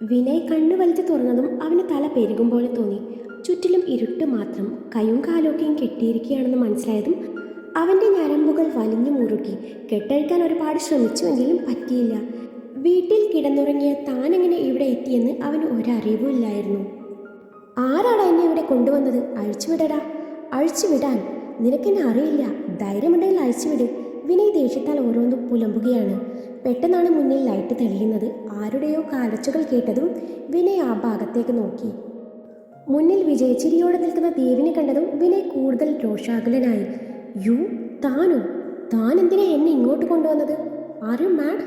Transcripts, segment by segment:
വിനയ് കണ്ണു വലിച്ചു തുറന്നതും അവന് തല പെരുകും പോലെ തോന്നി. ചുറ്റിലും ഇരുട്ട് മാത്രം. കൈയും കാലൊക്കെയും കെട്ടിയിരിക്കുകയാണെന്ന് മനസ്സിലായതും അവൻ്റെ ഞരമ്പുകൾ വലിഞ്ഞു മുറുക്കി. കെട്ടഴിക്കാൻ ഒരുപാട് ശ്രമിച്ചുവെങ്കിലും പറ്റിയില്ല. വീട്ടിൽ കിടന്നുറങ്ങിയ താനെങ്ങനെ ഇവിടെ എത്തിയെന്ന് അവന് ഒരറിവും ഇല്ലായിരുന്നു. ആരാടാ എന്നെ ഇവിടെ കൊണ്ടുവന്നത്? അഴിച്ചുവിടടാ, അഴിച്ചുവിടാൻ. നിനക്കെന്നെ അറിയില്ല. ധൈര്യമുണ്ടെങ്കിൽ അഴിച്ചുവിട്. വിനയ് ദേഷ്യത്താൽ ഓരോന്നും പുലമ്പുകയാണ്. പെട്ടെന്നാണ് മുന്നിൽ ലൈറ്റ് തെളിയുന്നത്. ആരുടെയോ കാലച്ചുകൾ കേട്ടതും വിനയ് ആ ഭാഗത്തേക്ക് നോക്കി. മുന്നിൽ വിജയച്ചിരിയോടെ നിൽക്കുന്ന ദേവിനെ കണ്ടതും വിനയ് കൂടുതൽ രോഷാകുലനായി. യു, താനോ? താൻ എന്തിനാ എന്നെ ഇങ്ങോട്ട് കൊണ്ടുവന്നത്? Are you mad?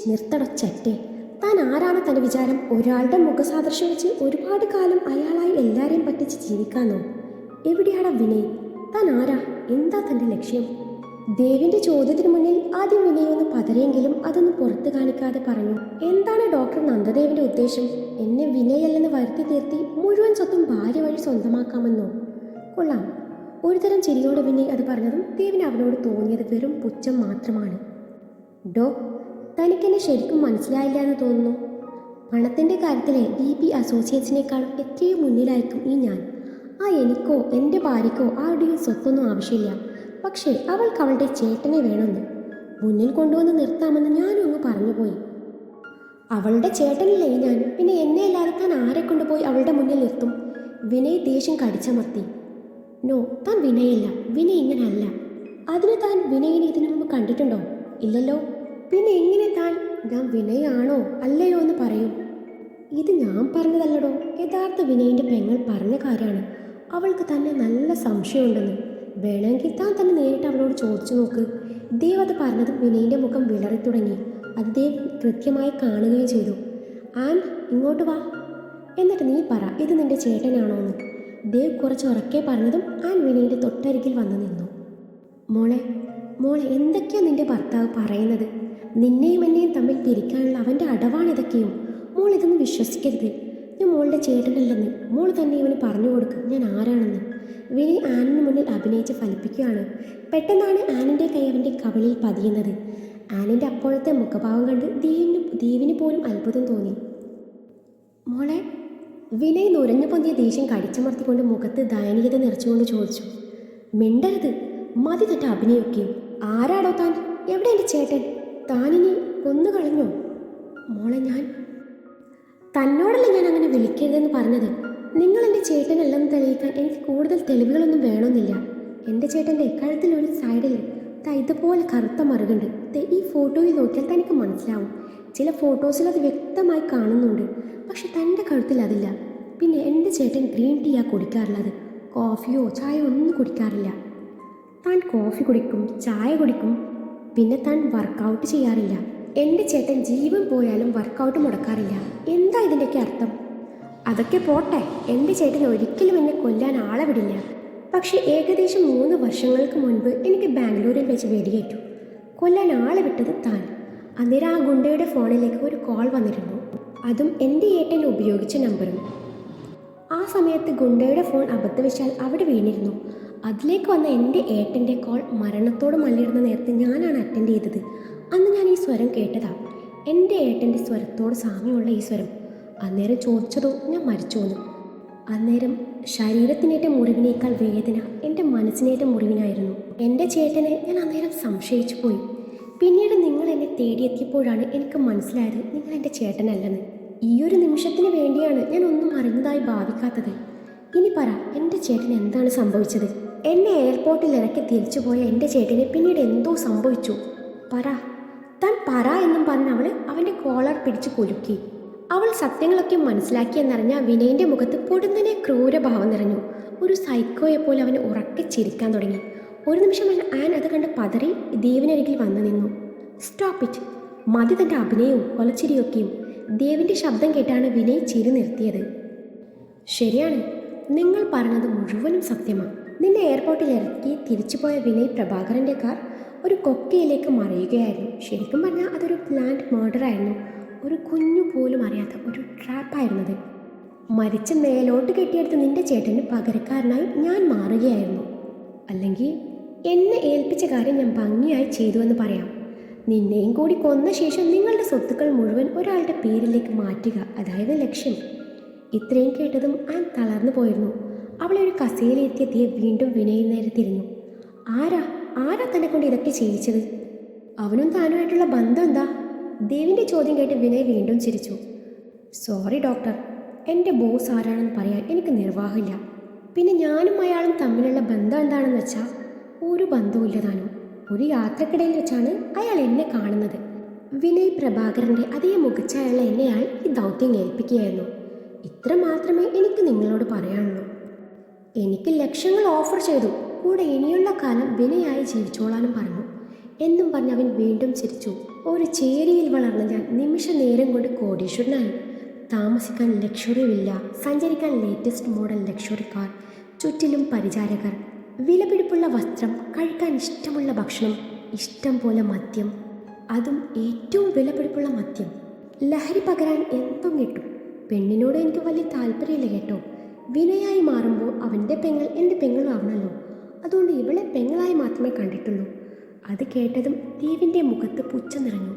നിർത്തട ചറ്റേ. താൻ ആരാണ് തൻ്റെ വിചാരം? ഒരാളുടെ മുഖസാദൃശ്യം വെച്ച് ഒരുപാട് കാലം അയാളായി എല്ലാവരെയും പറ്റിച്ച് ജീവിക്കാന്നോ? എവിടെയാടാ വിനയ്? താൻ ആരാ? എന്താ തൻ്റെ ലക്ഷ്യം? ദേവിൻ്റെ ചോദ്യത്തിന് മുന്നിൽ ആദ്യം വിനയ് ഒന്ന് പതറിയെങ്കിലും അതൊന്നും പുറത്ത് കാണിക്കാതെ പറഞ്ഞു. എന്താണ് ഡോക്ടർ നന്ദദേവിൻ്റെ ഉദ്ദേശം? എന്നെ വിനയ് അല്ലെന്ന് വരുത്തി തീർത്തി മുഴുവൻ സ്വത്തും ഭാര്യ വഴി സ്വന്തമാക്കാമെന്നോ? കൊള്ളാം. ഒരുതരം ചിരിയോടെ വിനയ് അത് പറഞ്ഞതും ദേവിന് അവനോട് തോന്നിയത് വെറും പുച്ഛം മാത്രമാണ്. ഡോ, തനിക്കെന്നെ ശരിക്കും മനസ്സിലായില്ല എന്ന് തോന്നുന്നു. പണത്തിൻ്റെ കാര്യത്തിലെ DP അസോസിയേറ്റ്സിനേക്കാളും എത്രയോ മുന്നിലായിരിക്കും ഈ ഞാൻ. എനിക്കോ എൻ്റെ ഭാര്യയ്ക്കോ ആരുടെയും സ്വത്തൊന്നും ആവശ്യമില്ല. പക്ഷേ അവൾക്ക് അവളുടെ ചേട്ടനെ വേണമെന്ന്. മുന്നിൽ കൊണ്ടുവന്ന് നിർത്താമെന്ന് ഞാനും അങ്ങ് പറഞ്ഞുപോയി. അവളുടെ ചേട്ടനല്ലേ ഞാൻ, പിന്നെ എന്നെ അല്ലാതെ താൻ ആരെ കൊണ്ടുപോയി അവളുടെ മുന്നിൽ നിർത്തും? വിനയ് ദേഷ്യം കടിച്ചമർത്തി. നോ, താൻ വിനയല്ല. വിനയ് ഇങ്ങനല്ല. അതിന് താൻ വിനയിനെ ഇതിനു മുമ്പ് കണ്ടിട്ടുണ്ടോ? ഇല്ലല്ലോ. പിന്നെ എങ്ങനെ താൻ ഞാൻ വിനയ് ആണോ അല്ലയോ എന്ന് പറയൂ? ഇത് ഞാൻ പറഞ്ഞതല്ലടോ. യഥാർത്ഥ വിനയിൻ്റെ പെങ്ങൾ പറഞ്ഞ കാര്യമാണ്. അവൾക്ക് തന്നെ നല്ല സംശയമുണ്ടെന്ന്. വേണമെങ്കിൽ താൻ തന്നെ നേരിട്ട് അവളോട് ചോദിച്ചു നോക്ക്. ദേവ് അത് പറഞ്ഞതും വിനയിൻ്റെ മുഖം വിളറി തുടങ്ങി. അത് ദേവ് കൃത്യമായി കാണുകയും ചെയ്തു. ഇങ്ങോട്ട് വാ. എന്നിട്ട് നീ പറ, ഇത് നിന്റെ ചേട്ടനാണോ എന്ന്. ദേവ് കുറച്ച് ഉറക്കെ പറഞ്ഞതും വിനയിൻ്റെ തൊട്ടരികിൽ വന്നു നിന്നു. മോളെ, എന്തൊക്കെയാ നിന്റെ ഭർത്താവ് പറയുന്നത്? നിന്നെയും എന്നെയും തമ്മിൽ പിരിക്കാനുള്ള അവൻ്റെ അടവാണിതൊക്കെയും. മോൾ ഇതൊന്നും വിശ്വസിക്കരുത്. ഞാൻ മോളുടെ ചേട്ടനല്ലെന്ന് മോൾ തന്നെ ഇവന് പറഞ്ഞു കൊടുക്കും ഞാൻ ആരാണെന്ന്. വിനയ് ആനിന് മുന്നിൽ അഭിനയിച്ച് ഫലിപ്പിക്കുകയാണ്. പെട്ടെന്നാണ് ആനിൻ്റെ കൈ അവൻ്റെ കവിളിൽ പതിയുന്നത്. ആനിൻ്റെ അപ്പോഴത്തെ മുഖഭാവം കണ്ട് ദേവിന് പോലും അത്ഭുതം തോന്നി. മോളെ, വിനയ് നുരഞ്ഞു പൊന്തിയ ദേഷ്യം കടിച്ചമർത്തിക്കൊണ്ട് മുഖത്ത് ദയനീയത നിറച്ചുകൊണ്ട് ചോദിച്ചു. മിണ്ടരുത്, മതി തെറ്റ അഭിനയൊക്കെയും. ആരാടോ താൻ? എവിടെ എൻ്റെ ചേട്ടൻ? താനിനി കൊന്നുകളഞ്ഞോ? മോളെ, ഞാൻ തന്നോടല്ല ഞാൻ അങ്ങനെ വിളിക്കരുതെന്ന് പറഞ്ഞത്. നിങ്ങൾ എൻ്റെ ചേട്ടനല്ലെന്ന് തെളിയിക്കാൻ എനിക്ക് കൂടുതൽ തെളിവുകളൊന്നും വേണമെന്നില്ല. എൻ്റെ ചേട്ടൻ്റെ കഴുത്തിൽ ഒരു സൈഡിൽ ഇതുപോലെ കറുത്ത മറുകുണ്ട്. ഈ ഫോട്ടോയിൽ നോക്കിയാൽ തനിക്ക് മനസ്സിലാവും. ചില ഫോട്ടോസിൽ അത് വ്യക്തമായി കാണുന്നുണ്ട്. പക്ഷെ തൻ്റെ കഴുത്തിൽ അതില്ല. പിന്നെ എൻ്റെ ചേട്ടൻ ഗ്രീൻ ടീയാണ് കുടിക്കാറുള്ളത്. കോഫിയോ ചായയോ ഒന്നും കുടിക്കാറില്ല. താൻ കോഫി കുടിക്കും, ചായ കുടിക്കും, പിന്നെ താൻ വർക്കൗട്ട് ചെയ്യാറില്ല. എൻ്റെ ചേട്ടൻ ജീവൻ പോയാലും വർക്കൗട്ട് മുടക്കാറില്ല. എന്താ ഇതിൻ്റെയൊക്കെ അർത്ഥം? അതൊക്കെ പോട്ടെ, എൻ്റെ ചേട്ടൻ ഒരിക്കലും എന്നെ കൊല്ലാൻ ആളെ വിടില്ല. പക്ഷേ ഏകദേശം 3 വർഷങ്ങൾക്ക് മുൻപ് എനിക്ക് ബാംഗ്ലൂരിൽ വെച്ച് വെടിയേറ്റു. കൊല്ലാൻ ആളെ വിട്ടത് താൻ. അന്നേരം ആ ഗുണ്ടയുടെ ഫോണിലേക്ക് ഒരു കോൾ വന്നിരുന്നു. അതും എൻ്റെ ഏട്ടൻ ഉപയോഗിച്ച നമ്പറും. ആ സമയത്ത് ഗുണ്ടയുടെ ഫോൺ അബദ്ധവശാൽ അവിടെ വീണിരുന്നു. അതിലേക്ക് വന്ന എൻ്റെ ഏട്ടൻ്റെ കോൾ മരണത്തോട് മല്ലിടുന്ന നേരത്ത് ഞാനാണ് അറ്റൻഡ് ചെയ്തത്. അന്ന് ഞാൻ ഈ സ്വരം കേട്ടതാ. എൻ്റെ ഏട്ടൻ്റെ സ്വരത്തോട് സാമ്യമുള്ള ഈ സ്വരം. അന്നേരം ചോദിച്ചതോ ഞാൻ മരിച്ചോന്ന്. അന്നേരം ശരീരത്തിനേറ്റ മുറിവിനേക്കാൾ വേദന എൻ്റെ മനസ്സിനേറ്റ മുറിവിനായിരുന്നു. എൻ്റെ ചേട്ടനെ ഞാൻ അന്നേരം സംശയിച്ചു പോയി. പിന്നീട് നിങ്ങൾ എന്നെ തേടിയെത്തിയപ്പോഴാണ് എനിക്ക് മനസ്സിലായത് നിങ്ങൾ എൻ്റെ ചേട്ടനല്ലെന്ന്. ഈ ഒരു നിമിഷത്തിന് വേണ്ടിയാണ് ഞാൻ ഒന്നും അറിഞ്ഞതായി ഭാവിക്കാത്തത്. ഇനി പറ, എൻ്റെ ചേട്ടന് എന്താണ് സംഭവിച്ചത്? എന്നെ എയർപോർട്ടിൽ ഇറക്കി തിരിച്ചുപോയ എൻ്റെ ചേട്ടനെ പിന്നീട് എന്തോ സംഭവിച്ചു? പറ. താൻ പറ എന്നും പറഞ്ഞ് അവൻ്റെ കോളർ പിടിച്ച് കുലുക്കി. അവൾ സത്യങ്ങളൊക്കെ മനസ്സിലാക്കിയെന്നറിഞ്ഞ വിനയൻ്റെ മുഖത്ത് പൊടുന്നനെ ക്രൂരഭാവം നിറഞ്ഞു. ഒരു സൈക്കോയെപ്പോലെ അവന് ഉറക്കെ ചിരിക്കാൻ തുടങ്ങി. ഒരു നിമിഷം അത് കണ്ട് പതറി ദേവിനരികിൽ വന്നു നിന്നു. Stop it. മതി തൻ്റെ അഭിനയവും കൊലച്ചിരിയൊക്കെയും. ദേവിൻ്റെ ശബ്ദം കേട്ടാണ് വിനയ് ചിരി നിർത്തിയത്. ശരിയാണ്, നിങ്ങൾ പറഞ്ഞത് മുഴുവനും സത്യമാണ്. നിന്നെ എയർപോർട്ടിൽ ഇറക്കി തിരിച്ചുപോയ വിനയ് പ്രഭാകരൻ്റെ കാർ ഒരു കൊക്കയിലേക്ക് മറിയുകയായിരുന്നു. ശരിക്കും പറഞ്ഞാൽ അതൊരു പ്ലാന്റ് മർഡർ ആയിരുന്നു. ഒരു കുഞ്ഞു പോലും അറിയാത്ത ഒരു ട്രാപ്പായിരുന്നത്. മരിച്ച മേലോട്ട് കെട്ടിയെടുത്ത് നിന്റെ ചേട്ടന് പകരക്കാരനായി ഞാൻ മാറുകയായിരുന്നു. അല്ലെങ്കിൽ എന്നെ ഏൽപ്പിച്ച കാര്യം ഞാൻ ഭംഗിയായി ചെയ്തുവെന്ന് പറയാം. നിന്നെയും കൂടി കൊന്ന ശേഷം നിങ്ങളുടെ സ്വത്തുക്കൾ മുഴുവൻ ഒരാളുടെ പേരിലേക്ക് മാറ്റുക, അതായത് ലക്ഷ്യം. ഇത്രയും കേട്ടതും ആൻ തളർന്നു പോയിരുന്നു. അവളെ ഒരു കസേരയിലെത്തിയ ദേവ് വീണ്ടും വിനയ് നേരെ തിരിഞ്ഞു. ആരാ ആരാ തന്നെ കൊണ്ട് ഇതൊക്കെ ചെയ്യിച്ചത്? അവനും താനുമായിട്ടുള്ള ബന്ധം എന്താ? ദേവിൻ്റെ ചോദ്യം കേട്ട് വിനയ് വീണ്ടും ചിരിച്ചു. സോറി ഡോക്ടർ, എൻ്റെ ബോസ് ആരാണെന്ന് പറയാൻ എനിക്ക് നിർവാഹമില്ല. പിന്നെ ഞാനും അയാളും തമ്മിലുള്ള ബന്ധം എന്താണെന്ന് വെച്ചാൽ ഒരു ബന്ധവുമില്ല താനും. ഒരു യാത്രക്കിടയിൽ വെച്ചാണ് അയാൾ എന്നെ കാണുന്നത്. വിനയ് പ്രഭാകരൻ്റെ അതേ മുഖച്ഛായുള്ള എന്നെ അയാൾ ഈ ദൗത്യം ഏൽപ്പിക്കുകയായിരുന്നു. ഇത്ര മാത്രമേ എനിക്ക് നിങ്ങളോട് പറയാനുള്ളൂ. എനിക്ക് ലക്ഷങ്ങൾ ഓഫർ ചെയ്തു, കൂടെ ഇനിയുള്ള കാലം വിനയായി ജീവിച്ചോളാനും പറഞ്ഞു. എന്നും പറഞ്ഞ് അവൻ വീണ്ടും ചിരിച്ചു. ഒരു ചേരിയിൽ വളർന്ന ഞാൻ നിമിഷ നേരം കൊണ്ട് കോടീശ്വരനായി. താമസിക്കാൻ ലക്ഷറി വില്ല, സഞ്ചരിക്കാൻ ലേറ്റസ്റ്റ് മോഡൽ ലക്ഷറി കാർ, ചുറ്റിലും പരിചാരകർ, വിലപിടിപ്പുള്ള വസ്ത്രം, കഴിക്കാൻ ഇഷ്ടമുള്ള ഭക്ഷണം, ഇഷ്ടം പോലെ മദ്യം, അതും ഏറ്റവും വിലപിടിപ്പുള്ള മദ്യം. ലഹരി പകരാൻ എന്തും കിട്ടും. പെണ്ണിനോട് എനിക്ക് വലിയ താല്പര്യമില്ല കേട്ടോ. വിനയായി മാറുമ്പോൾ അവൻ്റെ പെങ്ങൾ എൻ്റെ പെങ്ങളും ആവണമല്ലോ. അതുകൊണ്ട് ഇവളെ പെങ്ങളായി മാത്രമേ കണ്ടിട്ടുള്ളൂ. അത് കേട്ടതും ദേവിൻ്റെ മുഖത്ത് പുച്ഛം നിറഞ്ഞു.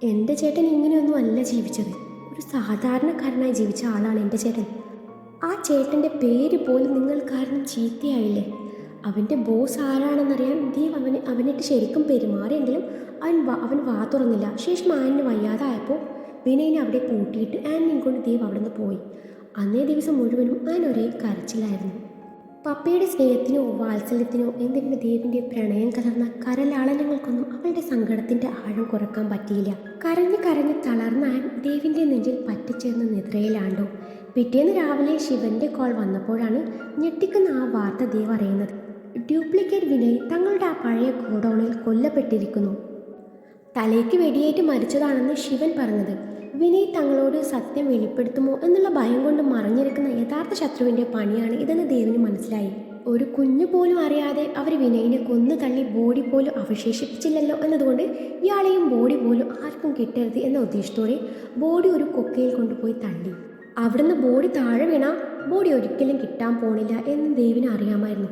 എൻ്റെ ചേട്ടൻ ഇങ്ങനെയൊന്നും അല്ല ജീവിച്ചത്. ഒരു സാധാരണക്കാരനായി ജീവിച്ച ആളാണ് എൻ്റെ ചേട്ടൻ. ആ ചേട്ടൻ്റെ പേര് പോലും നിങ്ങൾ കാരണം ചീത്തയായില്ലേ? അവൻ്റെ ബോസ് ആരാണെന്നറിയാൻ ദേവ് അവനിട്ട് ശരിക്കും പെരുമാറിയെങ്കിലും അവൻ വാ തുറന്നില്ല. ശേഷം ആനിന് വയ്യാതായപ്പോൾ വിനയനെ അവിടെ പൂട്ടിയിട്ട് ആനിനെയും കൊണ്ട് ദേവ് അവിടെ നിന്ന് പോയി. അന്നേ ദിവസം മുഴുവനും ആൻ ഒരേ കരച്ചിലായിരുന്നു. പപ്പയുടെ സ്നേഹത്തിനോ വാത്സല്യത്തിനോ എന്തിന് ദേവിൻ്റെ പ്രണയം കലർന്ന കരലാളനങ്ങൾക്കൊന്നും അവളുടെ സങ്കടത്തിൻ്റെ ആഴം കുറക്കാൻ പറ്റിയില്ല. കരഞ്ഞ് കരഞ്ഞ് തളർന്ന ആൻ ദേവിൻ്റെ നെഞ്ചിൽ പറ്റിച്ചേർന്ന് നിദ്രയിലാണ്ടോ. പിറ്റേന്ന് രാവിലെ ശിവന്റെ കോൾ വന്നപ്പോഴാണ് ഞെട്ടിക്കുന്ന ആ വാർത്ത ദേവ് അറിയുന്നത്. ഡ്യൂപ്ലിക്കേറ്റ് വിനയ് തങ്ങളുടെ ആ പഴയ ഗോഡൌണിൽ കൊല്ലപ്പെട്ടിരിക്കുന്നു. തലയ്ക്ക് വെടിയേറ്റ് മരിച്ചതാണെന്ന് ശിവൻ പറഞ്ഞത്. വിനയ് തങ്ങളോട് സത്യം വെളിപ്പെടുത്തുമോ എന്നുള്ള ഭയം കൊണ്ട് മറഞ്ഞിരിക്കുന്ന യഥാർത്ഥ ശത്രുവിൻ്റെ പണിയാണ് ഇതെന്ന് ദേവിന് മനസ്സിലായി. ഒരു കുഞ്ഞു പോലും അറിയാതെ അവർ വിനയിനെ കൊന്നു തള്ളി ബോഡി പോലും അവശേഷിപ്പിച്ചില്ലല്ലോ എന്നതുകൊണ്ട് ഇയാളെയും ബോഡി പോലും ആർക്കും കിട്ടരുത് എന്ന ഉദ്ദേശത്തോടെ ബോഡി ഒരു കൊക്കയിൽ കൊണ്ടുപോയി തള്ളി. അവിടുന്ന് ബോഡി താഴെ വീണ ബോഡി ഒരിക്കലും കിട്ടാൻ പോണില്ല എന്ന് ദേവിന് അറിയാമായിരുന്നു.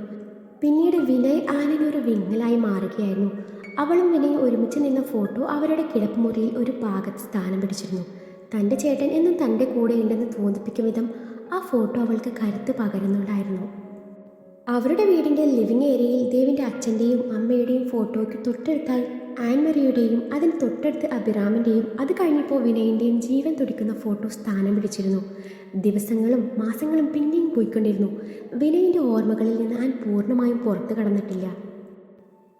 പിന്നീട് വിനയ് ആനിനൊരു വിങ്ങലായി മാറുകയായിരുന്നു. അവളും വിനയ് ഒരുമിച്ച് നിന്ന ഫോട്ടോ അവരുടെ കിടപ്പുമുറിയിൽ ഒരു ഭാഗത്ത് സ്ഥാനം പിടിച്ചിരുന്നു. തൻ്റെ ചേട്ടൻ എന്നും തൻ്റെ കൂടെ ഉണ്ടെന്ന് തോന്നിപ്പിക്കും വിധം ആ ഫോട്ടോ അവൾക്ക് കരുത്ത് പകരുന്നുണ്ടായിരുന്നു. അവരുടെ വീടിൻ്റെ ലിവിംഗ് ഏരിയയിൽ ദേവിൻ്റെ അച്ഛൻ്റെയും അമ്മയുടെയും ഫോട്ടോയ്ക്ക് തൊട്ടടുത്തായി ആൻമരിയുടെയും അതിന് തൊട്ടടുത്ത് അഭിറാമിൻ്റെയും അത് കഴിഞ്ഞപ്പോൾ വിനയിൻ്റെയും ജീവൻ തുടിക്കുന്ന ഫോട്ടോ സ്ഥാനം പിടിച്ചിരുന്നു. ദിവസങ്ങളും മാസങ്ങളും പിന്നെയും പോയിക്കൊണ്ടിരുന്നു. വിനയിൻ്റെ ഓർമ്മകളിൽ നിന്ന് ആൻ പൂർണ്ണമായും പുറത്തു കടന്നിട്ടില്ല.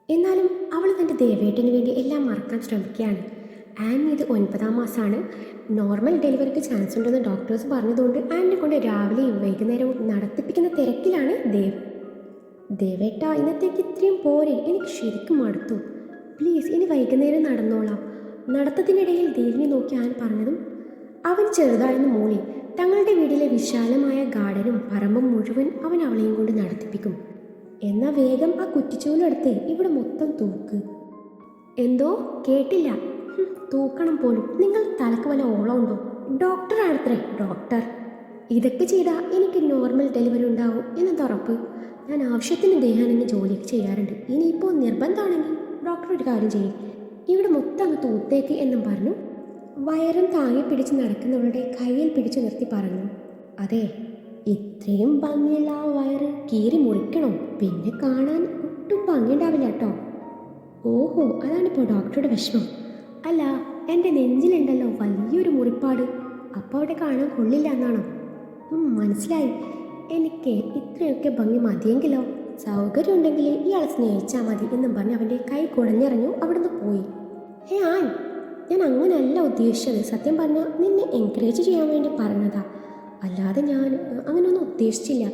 എന്നാലും അവൾ തൻ്റെ ദേവേട്ടന് വേണ്ടി എല്ലാം മറക്കാൻ ശ്രമിക്കുകയാണ്. ആൻ ഇത് 9ാം മാസമാണ്. നോർമൽ ഡെലിവറിക്ക് ചാൻസ് ഉണ്ടെന്ന് ഡോക്ടേഴ്സ് പറഞ്ഞതുകൊണ്ട് ആനിനെ കൊണ്ട് രാവിലെയും വൈകുന്നേരവും നടത്തിപ്പിക്കുന്ന തിരക്കിലാണ് ദേവേട്ട, ഇന്നത്തേക്ക് ഇത്രയും പോരെ, എനിക്ക് ശരിക്കും മടുത്തു. പ്ലീസ് ഇനി വൈകുന്നേരം നടന്നോളാം. നടത്തത്തിനിടയിൽ ദേവിനെ നോക്കി ആൻ പറഞ്ഞതും അവൻ ചെറുതായെന്ന് മൂളി. തങ്ങളുടെ വീട്ടിലെ വിശാലമായ ഗാർഡനും പറമ്പും മുഴുവൻ അവൻ അവളെയും കൊണ്ട് നടത്തിപ്പിക്കും. എന്നാൽ വേഗം ആ കുറ്റിച്ചൂലെടുത്ത് ഇവിടെ മൊത്തം തൂക്ക്. എന്തോ കേട്ടില്ല? തൂക്കണം പോലും. നിങ്ങൾ തലക്ക് വല്ല ഓളം ഉണ്ടോ? ഡോക്ടറാണത്രേ ഡോക്ടർ. ഇതൊക്കെ ചെയ്താൽ എനിക്ക് നോർമൽ ഡെലിവറി ഉണ്ടാവും എന്നത് ഉറപ്പ്. ഞാൻ ആവശ്യത്തിന് ദേഹാനങ്ങ് ജോലിയൊക്കെ ചെയ്യാറുണ്ട്. ഇനിയിപ്പോൾ നിർബന്ധമാണെങ്കിൽ ഡോക്ടർ ഒരു കാര്യം ചെയ്യും, ഇവിടെ മൊത്തം അങ്ങ് തൂത്തേക്ക് എന്നും പറഞ്ഞു വയറും താങ്ങി പിടിച്ച് നടക്കുന്നവളുടെ കയ്യിൽ പിടിച്ചു നിർത്തി പറഞ്ഞു. അതെ, ഇത്രയും ഭംഗിയുള്ള ആ വയറ് കീറി മുറിക്കണം, പിന്നെ കാണാൻ ഒട്ടും ഭംഗിയുണ്ടാവില്ല കേട്ടോ. ഓഹോ, അതാണിപ്പോൾ ഡോക്ടറുടെ വിഷമം. അല്ല, എൻ്റെ നെഞ്ചിലുണ്ടല്ലോ വലിയൊരു മുറിപ്പാട്, അപ്പോൾ അവിടെ കാണാൻ കൊള്ളില്ല എന്നാണോ? മനസ്സിലായി. എനിക്ക് ഇത്രയൊക്കെ ഭംഗി മതിയെങ്കിലോ? സൗകര്യം ഉണ്ടെങ്കിൽ ഇയാളെ സ്നേഹിച്ചാൽ മതി എന്നും പറഞ്ഞ് അവൻ്റെ കൈ കുടഞ്ഞിറങ്ങി അവിടുന്ന് പോയി. ഹേ ആൻ, ഞാൻ അങ്ങനെയല്ല ഉദ്ദേശിച്ചത്. സത്യം പറഞ്ഞാൽ നിന്നെ എൻകറേജ് ചെയ്യാൻ വേണ്ടി പറഞ്ഞതാ, അല്ലാതെ ഞാൻ അങ്ങനെയൊന്നും ഉദ്ദേശിച്ചില്ല.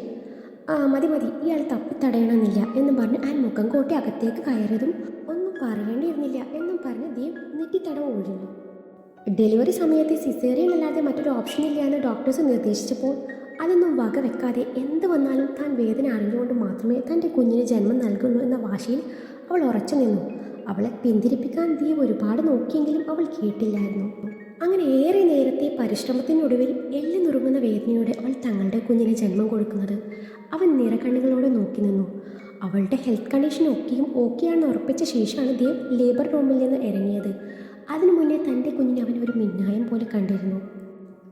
മതി ഇയാൾ തപ്പിത്തടയണമെന്നില്ല എന്നും പറഞ്ഞ് ആൻ മുഖം കോട്ടി അകത്തേക്ക് കയറിയതും ഒന്നും പറയേണ്ടിയിരുന്നില്ല എന്നും പറഞ്ഞ് ദേവ് നെറ്റിത്തടവ് ഒഴിഞ്ഞു. ഡെലിവറി സമയത്ത് സിസേറിയൻ അല്ലാതെ മറ്റൊരു ഓപ്ഷൻ ഇല്ല എന്ന് ഡോക്ടേഴ്സ് നിർദ്ദേശിച്ചപ്പോൾ അതൊന്നും വക വെക്കാതെ എന്ത് വന്നാലും താൻ വേദന അറിഞ്ഞുകൊണ്ട് മാത്രമേ തൻ്റെ കുഞ്ഞിന് ജന്മം നൽകുള്ളൂ എന്ന വാശിയിൽ അവൾ ഉറച്ചു നിന്നു. അവളെ പിന്തിരിപ്പിക്കാൻ ദേവ് ഒരുപാട് നോക്കിയെങ്കിലും അവൾ കേട്ടില്ലായിരുന്നു. അങ്ങനെ ഏറെ നേരത്തെ പരിശ്രമത്തിനൊടുവിൽ എല്ല് നുറുങ്ങുന്ന വേദനയോടെ അവൾ തങ്ങളുടെ കുഞ്ഞിന് ജന്മം കൊടുക്കുന്നത് അവൻ നിറകണ്ണുകളോടെ നോക്കി നിന്നു. അവളുടെ ഹെൽത്ത് കണ്ടീഷൻ ഓക്കെയാണെന്ന് ഉറപ്പിച്ച ശേഷമാണ് ദേവ് ലേബർ റൂമിൽ നിന്ന് ഇറങ്ങിയത്. അതിനു മുന്നേ തൻ്റെ കുഞ്ഞിനെ അവൻ ഒരു മിന്നായം പോലെ കണ്ടിരുന്നു.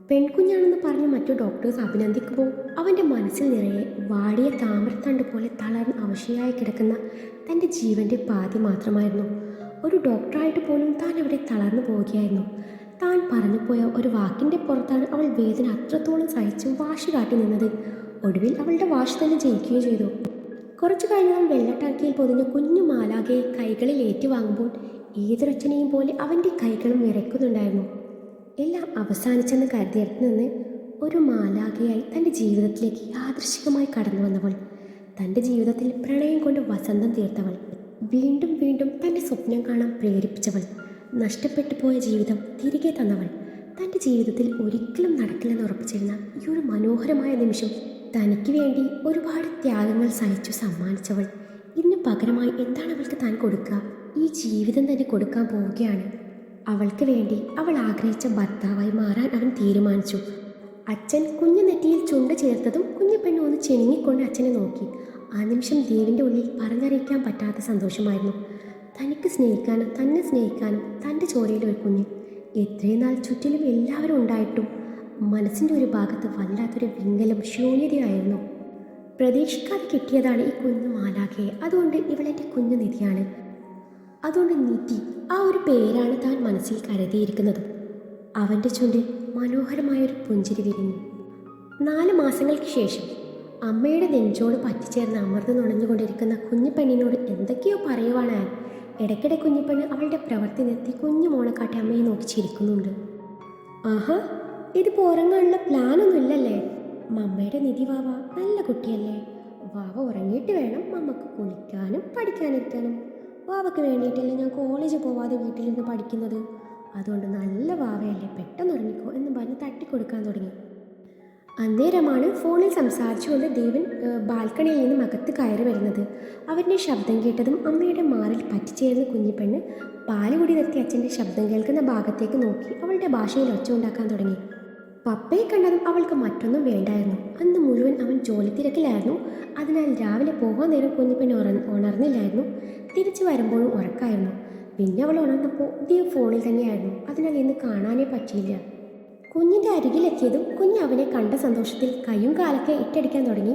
പെൺകുഞ്ഞാണെന്ന് പറഞ്ഞ് മറ്റു ഡോക്ടേഴ്സ് അഭിനന്ദിക്കുമ്പോൾ അവൻ്റെ മനസ്സിൽ നിറയെ വാടിയ താമരത്തണ്ട് പോലെ തളർന്ന് അവശയായി കിടക്കുന്ന തൻ്റെ ജീവൻ്റെ പാതി മാത്രമായിരുന്നു. ഒരു ഡോക്ടറായിട്ട് പോലും താൻ അവിടെ തളർന്നു പോവുകയായിരുന്നു. താൻ പറഞ്ഞുപോയ ഒരു വാക്കിൻ്റെ പുറത്താണ് അവൾ വേദന അത്രത്തോളം സഹിച്ച് വാശി കാട്ടി നിന്നത്. ഒടുവിൽ അവളുടെ വാശി തന്നെ ജയിക്കുകയും ചെയ്തു. കുറച്ചു കഴിഞ്ഞാൽ വെള്ളട്ടാക്കിയിൽ പൊതിഞ്ഞ കുഞ്ഞു മാലാകയെ കൈകളിൽ ഏറ്റുവാങ്ങുമ്പോൾ ഏതൊരച്ഛനെയും പോലെ അവൻ്റെ കൈകളും വിറയ്ക്കുന്നുണ്ടായിരുന്നു. എല്ലാം അവസാനിച്ചെന്ന് കരുതിയിടത്ത് നിന്ന് ഒരു മാലാകയായി തൻ്റെ ജീവിതത്തിലേക്ക് യാദൃശ്ചികമായി കടന്നു വന്നവൾ, തൻ്റെ ജീവിതത്തിൽ പ്രണയം കൊണ്ട് വസന്തം തീർത്തവൾ, വീണ്ടും വീണ്ടും തൻ്റെ സ്വപ്നം കാണാൻ പ്രേരിപ്പിച്ചവൾ, നഷ്ടപ്പെട്ടു പോയ ജീവിതം തിരികെ തന്നവൾ, തൻ്റെ ജീവിതത്തിൽ ഒരിക്കലും നടക്കില്ലെന്ന് ഉറപ്പിച്ചിരുന്ന ഈ ഒരു മനോഹരമായ നിമിഷം തനിക്ക് വേണ്ടി ഒരുപാട് ത്യാഗങ്ങൾ സഹിച്ചു സമ്മാനിച്ചവൾ, ഇതിന് പകരമായി എന്താണ് അവൾക്ക് താൻ കൊടുക്കുക? ഈ ജീവിതം തന്നെ കൊടുക്കാൻ പോവുകയാണ്. അവൾക്ക് വേണ്ടി അവൾ ആഗ്രഹിച്ച ഭർത്താവായി മാറാൻ അവൻ തീരുമാനിച്ചു. അച്ഛൻ കുഞ്ഞു നെറ്റിയിൽ ചുണ്ട് ചേർത്തതും കുഞ്ഞു പെണ്ണ് ഒന്ന് ചെനുങ്ങിക്കൊണ്ട് അച്ഛനെ നോക്കി. ആ നിമിഷം ദേവിൻ്റെ ഉള്ളിൽ പറഞ്ഞറിയിക്കാൻ പറ്റാത്ത സന്തോഷമായിരുന്നു. തനിക്ക് സ്നേഹിക്കാനും തന്നെ സ്നേഹിക്കാനും തൻ്റെ ചോരയിൽ ഒരു കുഞ്ഞ്. എത്രയും നാൾ ചുറ്റിലും എല്ലാവരും ഉണ്ടായിട്ടും മനസ്സിൻ്റെ ഒരു ഭാഗത്ത് വല്ലാത്തൊരു വിങ്ങലും ശൂന്യതയായിരുന്നു. പ്രതീക്ഷിക്കാതെ കിട്ടിയതാണ് ഈ കുഞ്ഞു മാലാഖയെ. അതുകൊണ്ട് ഇവളെൻ്റെ കുഞ്ഞു നിധിയാണ്. അതുകൊണ്ട് നിധി, ആ ഒരു പേരാണ് താൻ മനസ്സിൽ കരുതിയിരിക്കുന്നതും. അവൻ്റെ ചുണ്ടിൽ മനോഹരമായൊരു പുഞ്ചിരി വിരിഞ്ഞു. 4 മാസങ്ങൾക്ക് ശേഷം അമ്മയുടെ നെഞ്ചോട് പറ്റിച്ചേർന്ന് അമർന്ന് നുണഞ്ഞുകൊണ്ടിരിക്കുന്ന കുഞ്ഞുപെണ്ണിനോട് എന്തൊക്കെയോ പറയുവാണ് ആൻ. ഇടയ്ക്കിടെ കുഞ്ഞുപെണ്ണ് അവളുടെ പ്രവൃത്തി നിർത്തി കുഞ്ഞു മോളെ കാട്ടി അമ്മയെ നോക്കി ചിരിക്കുന്നുണ്ട്. ആഹാ, ഇതിപ്പോൾ ഉറങ്ങാനുള്ള പ്ലാനൊന്നും ഇല്ലല്ലേ? മമ്മയുടെ നിധി വാവ നല്ല കുട്ടിയല്ലേ? വാവ ഉറങ്ങിയിട്ട് വേണം മമ്മക്ക് കുളിക്കാനും പഠിക്കാനിരിക്കാനും. വാവയ്ക്ക് വേണ്ടിയിട്ടല്ലേ ഞാൻ കോളേജിൽ പോവാതെ വീട്ടിലിരുന്ന് പഠിക്കുന്നത്. അതുകൊണ്ട് നല്ല വാവയല്ലേ, പെട്ടെന്ന് ഉറങ്ങിക്കോ എന്ന് പറഞ്ഞ് തട്ടിക്കൊടുക്കാൻ തുടങ്ങി. അന്നേരമാണ് ഫോണിൽ സംസാരിച്ചുകൊണ്ട് ദേവൻ ബാൽക്കണിയിൽ നിന്നും അകത്ത് കയറി വരുന്നത്. അവൻ്റെ ശബ്ദം കേട്ടതും അമ്മയുടെ മാറിൽ പറ്റിച്ചേർന്ന് കുഞ്ഞിപ്പെണ്ണ് പാലുകുടി നിർത്തി അച്ഛൻ്റെ ശബ്ദം കേൾക്കുന്ന ഭാഗത്തേക്ക് നോക്കി അവളുടെ ഭാഷയിൽ ഒച്ച ഉണ്ടാക്കാൻ തുടങ്ങി. പപ്പയെ കണ്ടതും അവൾക്ക് മറ്റൊന്നും വേണ്ടായിരുന്നു. അന്ന് മുഴുവൻ അവൻ ജോലി തിരക്കിലായിരുന്നു. അതിനാൽ രാവിലെ പോകാൻ നേരം കുഞ്ഞിപ്പെണ്ണ് ഉണർന്നില്ലായിരുന്നു. തിരിച്ചു വരുമ്പോഴും ഉറക്കായിരുന്നു. പിന്നെ അവൾ ഉണർന്നപ്പോൾ ദേവ് ഫോണിൽ തന്നെയായിരുന്നു. അതിനാൽ ഇന്ന് കാണാനേ പറ്റിയില്ല. കുഞ്ഞിൻ്റെ അരികിലെത്തിയതും കുഞ്ഞ് അവനെ കണ്ട സന്തോഷത്തിൽ കൈയും കാലൊക്കെ ഇട്ടടിക്കാൻ തുടങ്ങി.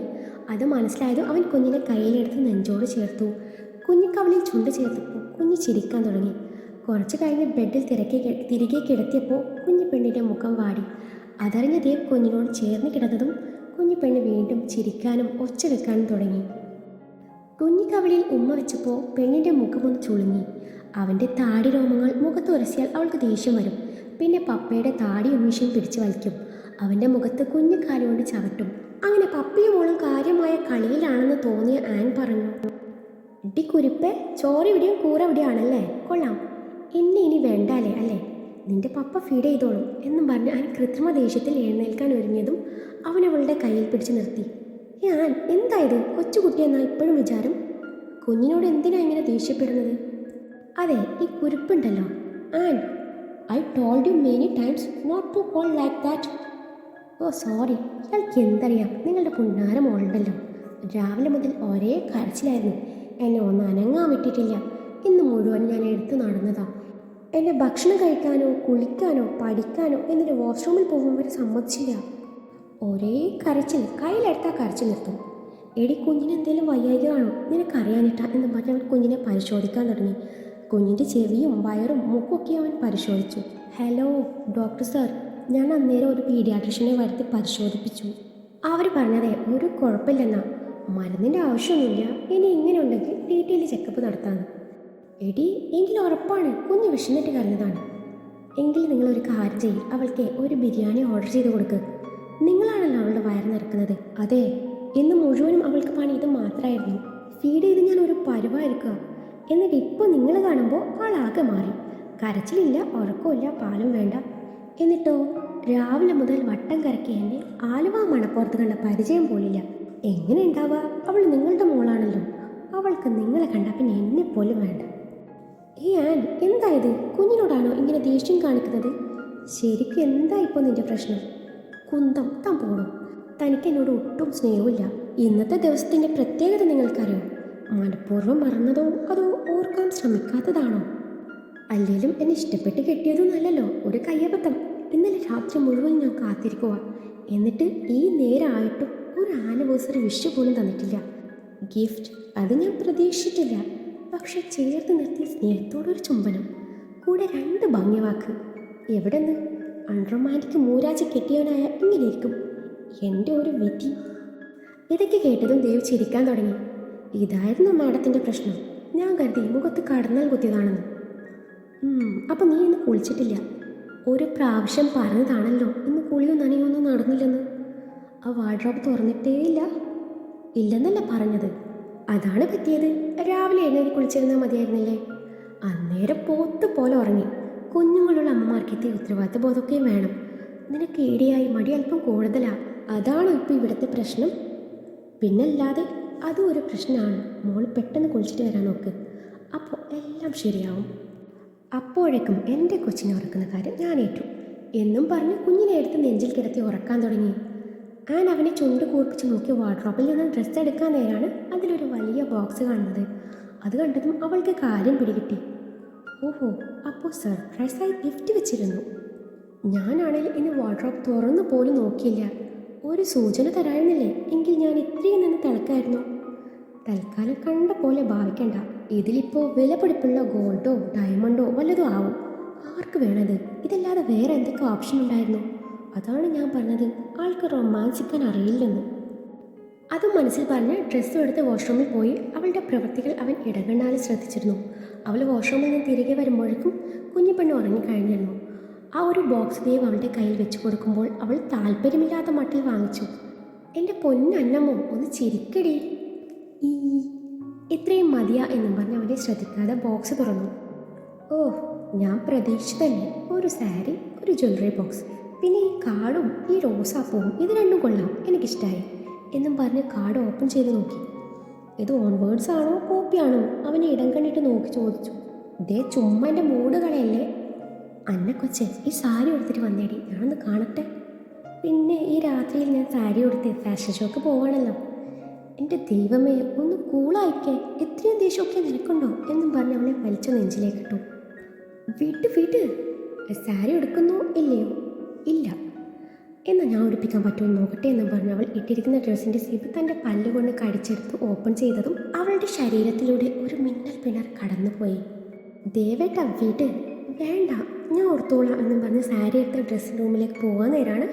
അത് മനസ്സിലായതും അവൻ കുഞ്ഞിനെ കയ്യിലെടുത്ത് നെഞ്ചോട് ചേർത്തു. കുഞ്ഞിക്കവളിൽ ചുണ്ട് ചേർത്തപ്പോൾ കുഞ്ഞ് ചിരിക്കാൻ തുടങ്ങി. കുറച്ച് കഴിഞ്ഞ് ബെഡിൽ തിരികെ കിടത്തിയപ്പോൾ കുഞ്ഞു പെണ്ണിൻ്റെ മുഖം വാടി. അതറിഞ്ഞ ദേവ് കുഞ്ഞിനോട് ചേർന്ന് കിടന്നതും കുഞ്ഞു പെണ്ണ് വീണ്ടും ചിരിക്കാനും ഒച്ച വെക്കാനും തുടങ്ങി. കുഞ്ഞിക്കവളിൽ ഉമ്മ വെച്ചപ്പോൾ പെണ്ണിൻ്റെ മുഖമൊന്ന് ചുളുങ്ങി. അവൻ്റെ താടി രോമങ്ങൾ മുഖത്ത് ഉരസിയാൽ അവൾക്ക് ദേഷ്യം വരും. പിന്നെ പപ്പയുടെ താടി ഉമ്മീഷൻ പിടിച്ചു വലിക്കും. അവൻ്റെ മുഖത്ത് കുഞ്ഞു കാലുകൊണ്ട് ചവിട്ടും. അങ്ങനെ പപ്പയും മോളും കാര്യമായ കളിയിലാണെന്ന് തോന്നിയ ആൻ പറഞ്ഞു, ഇടി കുരിപ്പേ, ചോറിവിടെയും കൂറ ഇവിടെയാണല്ലേ, കൊള്ളാം. എന്നെ ഇനി വേണ്ടാലേ അല്ലേ? നിന്റെ പപ്പ ഫീഡ് ചെയ്തോളും എന്നും പറഞ്ഞ് ആൻ കൃത്രിമ ദേഷ്യത്തിൽ എഴുന്നേൽക്കാൻ ഒരുങ്ങിയതും അവൻ അവളുടെ കയ്യിൽ പിടിച്ചു നിർത്തി. ആൻ, എന്തായത്? കൊച്ചുകുട്ടിയെന്നാ ഇപ്പോഴും വിചാരം? കുഞ്ഞിനോട് എന്തിനാ ഇങ്ങനെ ദേഷ്യപ്പെടുന്നത്? അതെ, ഈ കുരിപ്പുണ്ടല്ലോ Ann, I told you many times not to call like that. Oh sorry, ഇയാൾക്ക് എന്തറിയാം? നിങ്ങളുടെ പുന്നാര മോളുണ്ടല്ലോ, രാവിലെ മുതൽ ഒരേ കരച്ചിലായിരുന്നു. എന്നെ ഒന്ന് അനങ്ങാൻ വിട്ടിട്ടില്ല. ഇന്ന് മുഴുവൻ ഞാൻ എടുത്തു നടന്നതാ. എന്നെ ഭക്ഷണം കഴിക്കാനോ കുളിക്കാനോ പഠിക്കാനോ എന്നിട്ട് വാഷ്റൂമിൽ പോകുമ്പോൾ സമ്മതിച്ചില്ല. ഒരേ കരച്ചിൽ, കയ്യിലെടുത്താൽ കരച്ചിൽ നിർത്തും. എടി, കുഞ്ഞിന് എന്തെങ്കിലും വയ്യായ്ക കാണോ? നിനക്കറിയാനിട്ടാ എന്ന് പറഞ്ഞ് അവൻ കുഞ്ഞിനെ പരിശോധിക്കാൻ തുടങ്ങി. കുഞ്ഞിൻ്റെ ചെവിയും വയറും മൂക്കൊക്കെ അവൻ പരിശോധിച്ചു. ഹലോ ഡോക്ടർ സാർ, ഞാൻ അന്നേരം ഒരു പീഡിയാട്രിഷ്യനെ വരുത്തി പരിശോധിപ്പിച്ചു. അവർ പറഞ്ഞതേ ഒരു കുഴപ്പമില്ലെന്നാ, മരുന്നിൻ്റെ ആവശ്യമൊന്നുമില്ല. ഇനി ഇങ്ങനെ ഉണ്ടെങ്കിൽ ഡീറ്റെയിൽ ചെക്കപ്പ് നടത്താമെന്ന്. എടി, എങ്കിൽ ഉറപ്പാണ് കുഞ്ഞ് വിശന്നിട്ട് കരഞ്ഞതാണ്. എങ്കിൽ നിങ്ങളൊരു കാര്യം ചെയ്യും, അവൾക്ക് ഒരു ബിരിയാണി ഓർഡർ ചെയ്ത് കൊടുക്കുക. നിങ്ങളാണല്ലോ അവളുടെ വയറ് നിറക്കുന്നത്. അതെ, ഇന്ന് മുഴുവനും അവൾക്ക് പണി ഇത് മാത്രമായിരുന്നു. ഫീഡ് ചെയ്ത് ഞാൻ ഒരു പരുവായിരിക്കുക. എന്നിട്ട് ഇപ്പോൾ നിങ്ങൾ കാണുമ്പോൾ ആളാകെ മാറി. കരച്ചിലില്ല, ഉറക്കമില്ല, പാലും വേണ്ട. എന്നിട്ടോ രാവിലെ മുതൽ വട്ടം കറക്കി എന്നെ ആലുവ മണപ്പുറത്ത് കണ്ട പരിചയം പോലില്ല. എങ്ങനെ ഉണ്ടാവുക? അവൾ നിങ്ങളുടെ മോളാണല്ലോ. അവൾക്ക് നിങ്ങളെ കണ്ടാൽ പിന്നെ എന്നെ പോലും വേണ്ട. ആൻ, എന്താ ഇത്? കുഞ്ഞിനോടാണോ ഇങ്ങനെ ദേഷ്യം കാണിക്കുന്നത്? ശരിക്കും എന്താ ഇപ്പോൾ നിന്റെ പ്രശ്നം? കുന്തം, താൻ പോടും. തനിക്ക് എന്നോട് ഒട്ടും സ്നേഹമില്ല. ഇന്നത്തെ ദിവസത്തിൻ്റെ പ്രത്യേകത നിങ്ങൾക്കറിയോ? മനഃപൂർവ്വം മറന്നതോ അതോ ഓർക്കാൻ ശ്രമിക്കാത്തതാണോ? അല്ലേലും എന്നെ ഇഷ്ടപ്പെട്ട് കെട്ടിയതൊന്നല്ലല്ലോ, ഒരു കയ്യബദ്ധം. ഇന്നലെ രാത്രി മുഴുവൻ ഞാൻ കാത്തിരിക്കുക. എന്നിട്ട് ഈ നേരമായിട്ടും ഒരു ആനിവേഴ്സറി വിഷ് പോലും തന്നിട്ടില്ല. ഗിഫ്റ്റ് അത് ഞാൻ പ്രതീക്ഷിച്ചിട്ടില്ല. പക്ഷെ ചേർത്ത് നിർത്തി സ്നേഹത്തോടൊരു ചുംബനം, കൂടെ 2 ഭംഗിവാക്ക്. എവിടെന്ന് അൺറൊമാൻറ്റിക് മൂരാജ് കെട്ടിയവനായ ഇങ്ങനെയിരിക്കും എൻ്റെ ഒരു വിധി. ഇതൊക്കെ കേട്ടതും ദേവ് ചിരിക്കാൻ തുടങ്ങി. ഇതായിരുന്നു മാഡത്തിൻ്റെ പ്രശ്നം. ഞാൻ കരുതി മുഖത്ത് കടന്നാൽ കുത്തിയതാണെന്ന്. അപ്പം നീ ഇന്ന് കുളിച്ചിട്ടില്ല? ഒരു പ്രാവശ്യം പറഞ്ഞതാണല്ലോ ഇന്ന് കുളിയും നനയൊന്നും നടന്നില്ലെന്ന്. ആ വാർഡ്രോബ് തുറന്നിട്ടേയില്ല. ഇല്ലെന്നല്ല പറഞ്ഞത്, അതാണ് പറ്റിയത്. രാവിലെ എഴുന്നേറ്റ് കുളിച്ചിരുന്നാൽ മതിയായിരുന്നില്ലേ? അന്നേരം പോത്ത് പോലെ ഉറങ്ങി. കുഞ്ഞുങ്ങളുള്ള അമ്മമാർക്ക് എത്തിയ ഉത്തരവാദിത്ത ബോധമൊക്കെയും വേണം. നിനക്ക് ഏടിയായി മടി അല്പം കൂടുതലാ. അതാണോ ഇപ്പോൾ ഇവിടുത്തെ പ്രശ്നം? പിന്നല്ലാതെ അതും ഒരു പ്രശ്നമാണ്. മോൾ പെട്ടെന്ന് കുളിച്ചിട്ട് വരാൻ നോക്ക്, അപ്പോൾ എല്ലാം ശരിയാവും. അപ്പോഴേക്കും എൻ്റെ കൊച്ചിനെ ഉറക്കുന്ന കാര്യം ഞാൻ ഏറ്റു എന്നും പറഞ്ഞ് കുഞ്ഞിനെ എടുത്ത് നെഞ്ചിൽ കിടത്തി ഉറക്കാൻ തുടങ്ങി. ആൻ അവനെ ചുണ്ട് കൂർപ്പിച്ച് നോക്കി വാർഡ്രോബിൽ നിന്ന് ഡ്രസ്സ് എടുക്കാൻ നേരാണ് അതിലൊരു വലിയ ബോക്സ് കാണുന്നത്. അത് കണ്ടതും അവൾക്ക് കാര്യം പിടികിട്ടി. ഓഹോ, അപ്പോൾ സർപ്രൈസായി ഗിഫ്റ്റ് വെച്ചിരുന്നു. ഞാനാണെങ്കിൽ ഇന്ന് വാർഡ്രോബ് തുറന്നു പോലും നോക്കിയില്ല. ഒരു സൂചന തരായിരുന്നില്ലേ? എങ്കിൽ ഞാൻ ഇത്രയും നിന്ന് തിളക്കായിരുന്നു. തൽക്കാലം കണ്ട പോലെ ഭാവിക്കണ്ട. ഇതിലിപ്പോൾ വിലപിടിപ്പുള്ള ഗോൾഡോ ഡയമണ്ടോ വല്ലതും ആവും. ആർക്ക് വേണത്? ഇതല്ലാതെ വേറെ എന്തൊക്കെ ഓപ്ഷൻ ഉണ്ടായിരുന്നു? അതാണ് ഞാൻ പറഞ്ഞത്, ആൾക്ക് റൊമാൻസിക്കാൻ അറിയില്ലെന്ന്. അതും മനസ്സിൽ പറഞ്ഞ് ഡ്രസ്സും എടുത്ത് വാഷ്റൂമിൽ പോയി. അവളുടെ പ്രവൃത്തികൾ അവൻ ഇടകണ്ണാലെ ശ്രദ്ധിച്ചിരുന്നു. അവൾ വാഷ്റൂമിൽ നിന്ന് തിരികെ വരുമ്പോഴേക്കും കുഞ്ഞിപ്പെണ്ണ് ഉറങ്ങിക്കഴിഞ്ഞിരുന്നു. ആ ഒരു ബോക്സ് ദേവ് അവളുടെ കയ്യിൽ വെച്ച് കൊടുക്കുമ്പോൾ അവൾ താല്പര്യമില്ലാത്ത മട്ടിൽ വാങ്ങിച്ചു. എൻ്റെ പൊന്നന്നമ്മോ, ഒന്ന് ചിരിക്കടി. ഈ ഇത്രയും മതിയാ എന്നും പറഞ്ഞ് അവനെ ശ്രദ്ധിക്കാതെ ബോക്സ് തുറന്നു. ഓ, ഞാൻ പ്രതീക്ഷിച്ചതല്ലേ. ഒരു സാരി, ഒരു ജ്വല്ലറി ബോക്സ്, പിന്നെ ഈ കാർഡും ഈ റോസാപ്പൂവും, ഇത് രണ്ടും കൊള്ളാം, എനിക്കിഷ്ടമായി എന്നും പറഞ്ഞ് കാർഡ് ഓപ്പൺ ചെയ്ത് നോക്കി. ഇത് ഓൺവേർഡ്സ് ആണോ കോപ്പിയാണോ? അവനെ ഇടം കണ്ടിട്ട് നോക്കി ചോദിച്ചു. ഇതേ ചുമ്മാ എൻ്റെ മൂഡ് കളയല്ലേ. അന്ന കൊച്ചെ, ഈ സാരി എടുത്തിട്ട് വന്നേടി, ഞാനൊന്ന് കാണട്ടെ. പിന്നെ ഈ രാത്രിയിൽ ഞാൻ സാരി എടുത്ത് ഫാഷൻ ഷോക്ക് പോവാണല്ലോ. എൻ്റെ ദൈവമേ, ഒന്ന് കൂളായിക്കേ. എത്രയും ദേഷ്യമൊക്കെ നിനക്കുണ്ടോ എന്നും പറഞ്ഞ് അവനെ വലിച്ചു നെഞ്ചിലേക്ക് ഇട്ടു. വീട്ട് സാരി എടുക്കുന്നോ ഇല്ലയോ? ഇല്ല. എന്നാൽ ഞാൻ ഉടുപ്പിക്കാൻ പറ്റുമോ നോക്കട്ടെ എന്നും പറഞ്ഞ് അവൾ ഇട്ടിരിക്കുന്ന ഡ്രസ്സിൻ്റെ സിബ് തൻ്റെ പല്ലുകൊണ്ട് കടിച്ചെടുത്ത് ഓപ്പൺ ചെയ്തതും അവളുടെ ശരീരത്തിലൂടെ ഒരു മിന്നൽ പിണർ കടന്നുപോയി. ദേവേട്ട വീട് വേണ്ട, ഞാൻ ഓർത്തോളാം എന്നും പറഞ്ഞ് സാരി എടുത്ത ഡ്രസ്സിംഗ് റൂമിലേക്ക് പോകാൻ നേരാണ്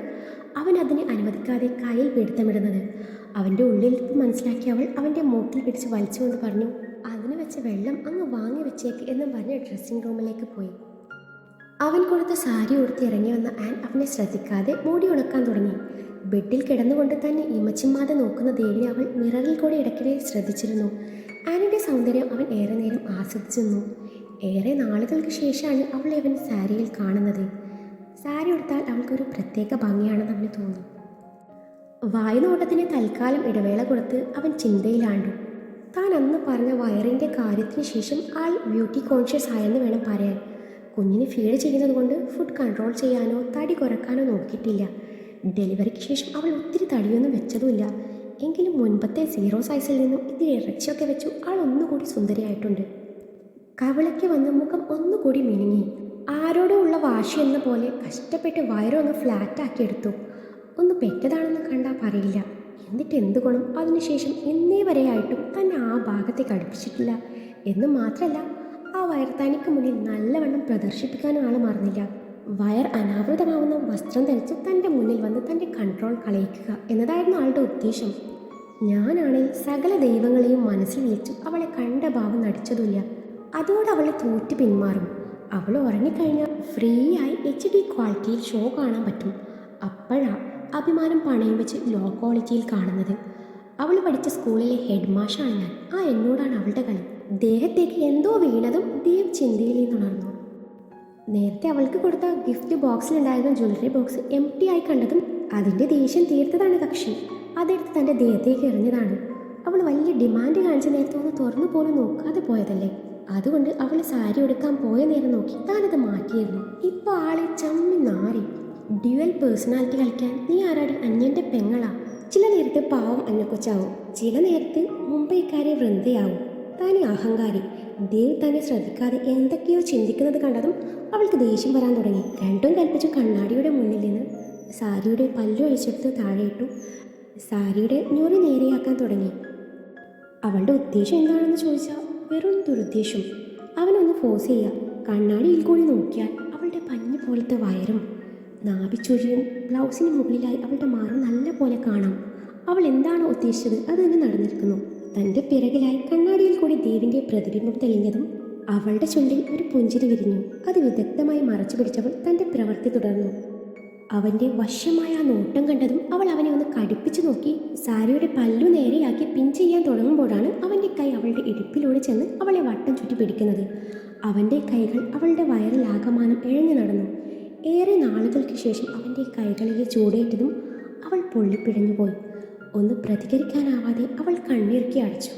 അവൻ അതിനെ അനുവദിക്കാതെ കയ്യിൽ പിടുത്തമിടുന്നത്. അവൻ്റെ ഉള്ളിൽ മനസ്സിലാക്കി അവൾ അവൻ്റെ മൂക്കിൽ പിടിച്ച് വലിച്ചുകൊണ്ട് പറഞ്ഞു, അതിന് വെച്ച വെള്ളം അങ്ങ് വാങ്ങി വെച്ചേക്ക് എന്നും പറഞ്ഞ് ഡ്രസ്സിംഗ് റൂമിലേക്ക് പോയി. അവൻ കൊടുത്ത സാരി ഉടുത്ത് ഇറങ്ങി വന്ന ആൻ അവനെ ശ്രദ്ധിക്കാതെ മൂടി ഉണക്കാൻ തുടങ്ങി. ബെഡിൽ കിടന്നുകൊണ്ട് തന്നെ ഇമച്ചിമ്മാതെ നോക്കുന്ന ദേവിനെ അവൾ മിററിൽ കൂടെ ഇടയ്ക്കിടെ ശ്രദ്ധിച്ചിരുന്നു. ആനിൻ്റെ സൗന്ദര്യം അവൻ ഏറെ നേരം ആസ്വദിച്ചിരുന്നു. ഏറെ നാളുകൾക്ക് ശേഷമാണ് അവളെ അവൻ സാരിയിൽ കാണുന്നത്. സാരി ഉടുത്താൽ അവൾക്കൊരു പ്രത്യേക ഭംഗിയാണെന്ന് അവന് തോന്നി. വായുനോട്ടത്തിന് തൽക്കാലം ഇടവേള കൊടുത്ത് അവൻ ചിന്തയിലാണ്ടു. താൻ അന്ന് പറഞ്ഞ വയറിൻ്റെ കാര്യത്തിന് ശേഷം ആൾ ബ്യൂട്ടി കോൺഷ്യസ് ആയെന്ന് വേണം പറയാൻ. കുഞ്ഞിന് ഫീഡ് ചെയ്യുന്നത് കൊണ്ട് ഫുഡ് കൺട്രോൾ ചെയ്യാനോ തടി കുറയ്ക്കാനോ നോക്കിയിട്ടില്ല. ഡെലിവറിക്ക് ശേഷം അവൾ ഒത്തിരി തടിയൊന്നും വെച്ചതുമില്ല. എങ്കിലും മുൻപത്തെ 0 സൈസിൽ നിന്നും ഇതിൽ ഇറച്ചിയൊക്കെ വെച്ചു ആൾ ഒന്നുകൂടി സുന്ദരിയായിട്ടുണ്ട്. കവളയ്ക്ക് വന്ന മുഖം ഒന്നുകൂടി മിനുങ്ങി. ആരോടും ഉള്ള വാശി എന്ന പോലെ കഷ്ടപ്പെട്ട് വയറൊന്ന് ഫ്ലാറ്റാക്കിയെടുത്തു. ഒന്ന് പെറ്റതാണെന്ന് കണ്ടാൽ പറയില്ല. എന്നിട്ട് എന്ത് ഗുണം? അതിനുശേഷം ഇന്നേ വരെയായിട്ടും തന്നെ ആ ഭാഗത്തേക്ക് അടുപ്പിച്ചിട്ടില്ല എന്ന് മാത്രമല്ല, ആ വയർ തനിക്ക് മുന്നിൽ നല്ലവണ്ണം പ്രദർശിപ്പിക്കാനും ആൾ മറന്നില്ല. വയർ അനാവൃതമാവുന്ന വസ്ത്രം ധരിച്ച് തൻ്റെ മുന്നിൽ വന്ന് തൻ്റെ കൺട്രോൾ കളയിക്കുക എന്നതായിരുന്നു ആളുടെ ഉദ്ദേശം. ഞാനാണെങ്കിൽ സകല ദൈവങ്ങളെയും മനസ്സിൽ വിളിച്ചു അവളെ കണ്ട ഭാവം നടിച്ചതുമില്ല. അതോടെ അവളെ തോറ്റ് പിന്മാറും. അവൾ ഉറങ്ങിക്കഴിഞ്ഞാൽ ഫ്രീ ആയി HD ക്വാളിറ്റിയിൽ ഷോ കാണാൻ പറ്റും. അപ്പോഴാണ് അഭിമാനം പണയം വെച്ച് ലോ ക്വാളിറ്റിയിൽ കാണുന്നത്. അവൾ പഠിച്ച സ്കൂളിലെ ഹെഡ് മാഷാണ് ഞാൻ. എന്നോടാണ് അവളുടെ കളി. ദേഹത്തേക്ക് എന്തോ വീണതും ദേവ് ചിന്തയിൽ നിന്നുണർന്നു. നേരത്തെ അവൾക്ക് കൊടുത്ത ഗിഫ്റ്റ് ബോക്സിലുണ്ടായിരുന്ന ജ്വല്ലറി ബോക്സ് empty ആയി കണ്ടതും അതിൻ്റെ ദേഷ്യം തീർത്തതാണ് കക്ഷി. അതെടുത്ത് തൻ്റെ ദേഹത്തേക്ക് എറിഞ്ഞതാണ്. അവൾ വലിയ ഡിമാൻഡ് കാണിച്ച നേരത്തെ ഒന്ന് തുറന്നു പോലും നോക്കാതെ പോയതല്ലേ. അതുകൊണ്ട് അവൾ സാരി എടുക്കാൻ പോയ നേരം നോക്കി താനത് മാറ്റിയിരുന്നു. ഇപ്പോൾ ആളെ ചമ്മി നാറി. ഡ്യുവൽ പേഴ്സണാലിറ്റി കളിക്കാൻ നീ ആരാടി? അന്യൻ്റെ പെങ്ങളാ. ചില നേരത്ത് പാവം അന്നക്കൊച്ചാവും, ചില നേരത്ത് മുംബൈക്കാരെ വൃന്ദയാവും. താനെ അഹങ്കാരി. ദേവ് തന്നെ ശ്രദ്ധിക്കാതെ എന്തൊക്കെയോ ചിന്തിക്കുന്നത് കണ്ടതും അവൾക്ക് ദേഷ്യം വരാൻ തുടങ്ങി. രണ്ടും കൽപ്പിച്ചു കണ്ണാടിയുടെ മുന്നിൽ നിന്ന് സാരിയുടെ പല്ലു അഴിച്ചെടുത്ത് താഴെയിട്ടു. സാരിയുടെ ഞൊറി നേരെയാക്കാൻ തുടങ്ങി. അവളുടെ ഉദ്ദേശം എന്താണെന്ന് ചോദിച്ചാൽ വെറും ദുരുദ്ദേശം. അവനൊന്ന് ഫോഴ്സ് ചെയ്യുക. കണ്ണാടിയിൽ കൂടി നോക്കിയാൽ അവളുടെ പഞ്ഞു പോലത്തെ വയറും നാഭിച്ചുഴിയും ബ്ലൗസിന് മുകളിലായി അവളുടെ മാറും നല്ല പോലെ കാണാം. അവൾ എന്താണോ ഉദ്ദേശിച്ചത് അത് തന്നെ നടന്നിരിക്കുന്നു. തൻ്റെ പിറകിലായി കണ്ണാടിയിൽ കൂടി ദേവിൻ്റെ പ്രതിബിംബം തെളിഞ്ഞതും അവളുടെ ചുണ്ടിൽ ഒരു പുഞ്ചിരി വിരിഞ്ഞു. അത് വിദഗ്ധമായി മറച്ചു പിടിച്ചവൾ തൻ്റെ പ്രവൃത്തി തുടർന്നു. അവൻ്റെ വശ്യമായ ആ നോട്ടം കണ്ടതും അവൾ അവനെ ഒന്ന് കടുപ്പിച്ചു നോക്കി. സാരിയുടെ പല്ലു നേരെയാക്കി പിൻ ചെയ്യാൻ തുടങ്ങുമ്പോഴാണ് അവൻ്റെ കൈ അവളുടെ ഇടുപ്പിലൂടെ ചെന്ന് അവളെ വട്ടം ചുറ്റി പിടിക്കുന്നത്. അവൻ്റെ കൈകൾ അവളുടെ വയറിൽ ആകമാനം ഇഴഞ്ഞു നടന്നു. ഏറെ നാളുകൾക്ക് ശേഷം അവൻ്റെ കൈകളിലെ ചൂടേറ്റതും അവൾ പൊള്ളിപ്പിഴഞ്ഞുപോയി. ഒന്ന് പ്രതികരിക്കാനാവാതെ അവൾ കണ്ണിറുക്കി അടച്ചു.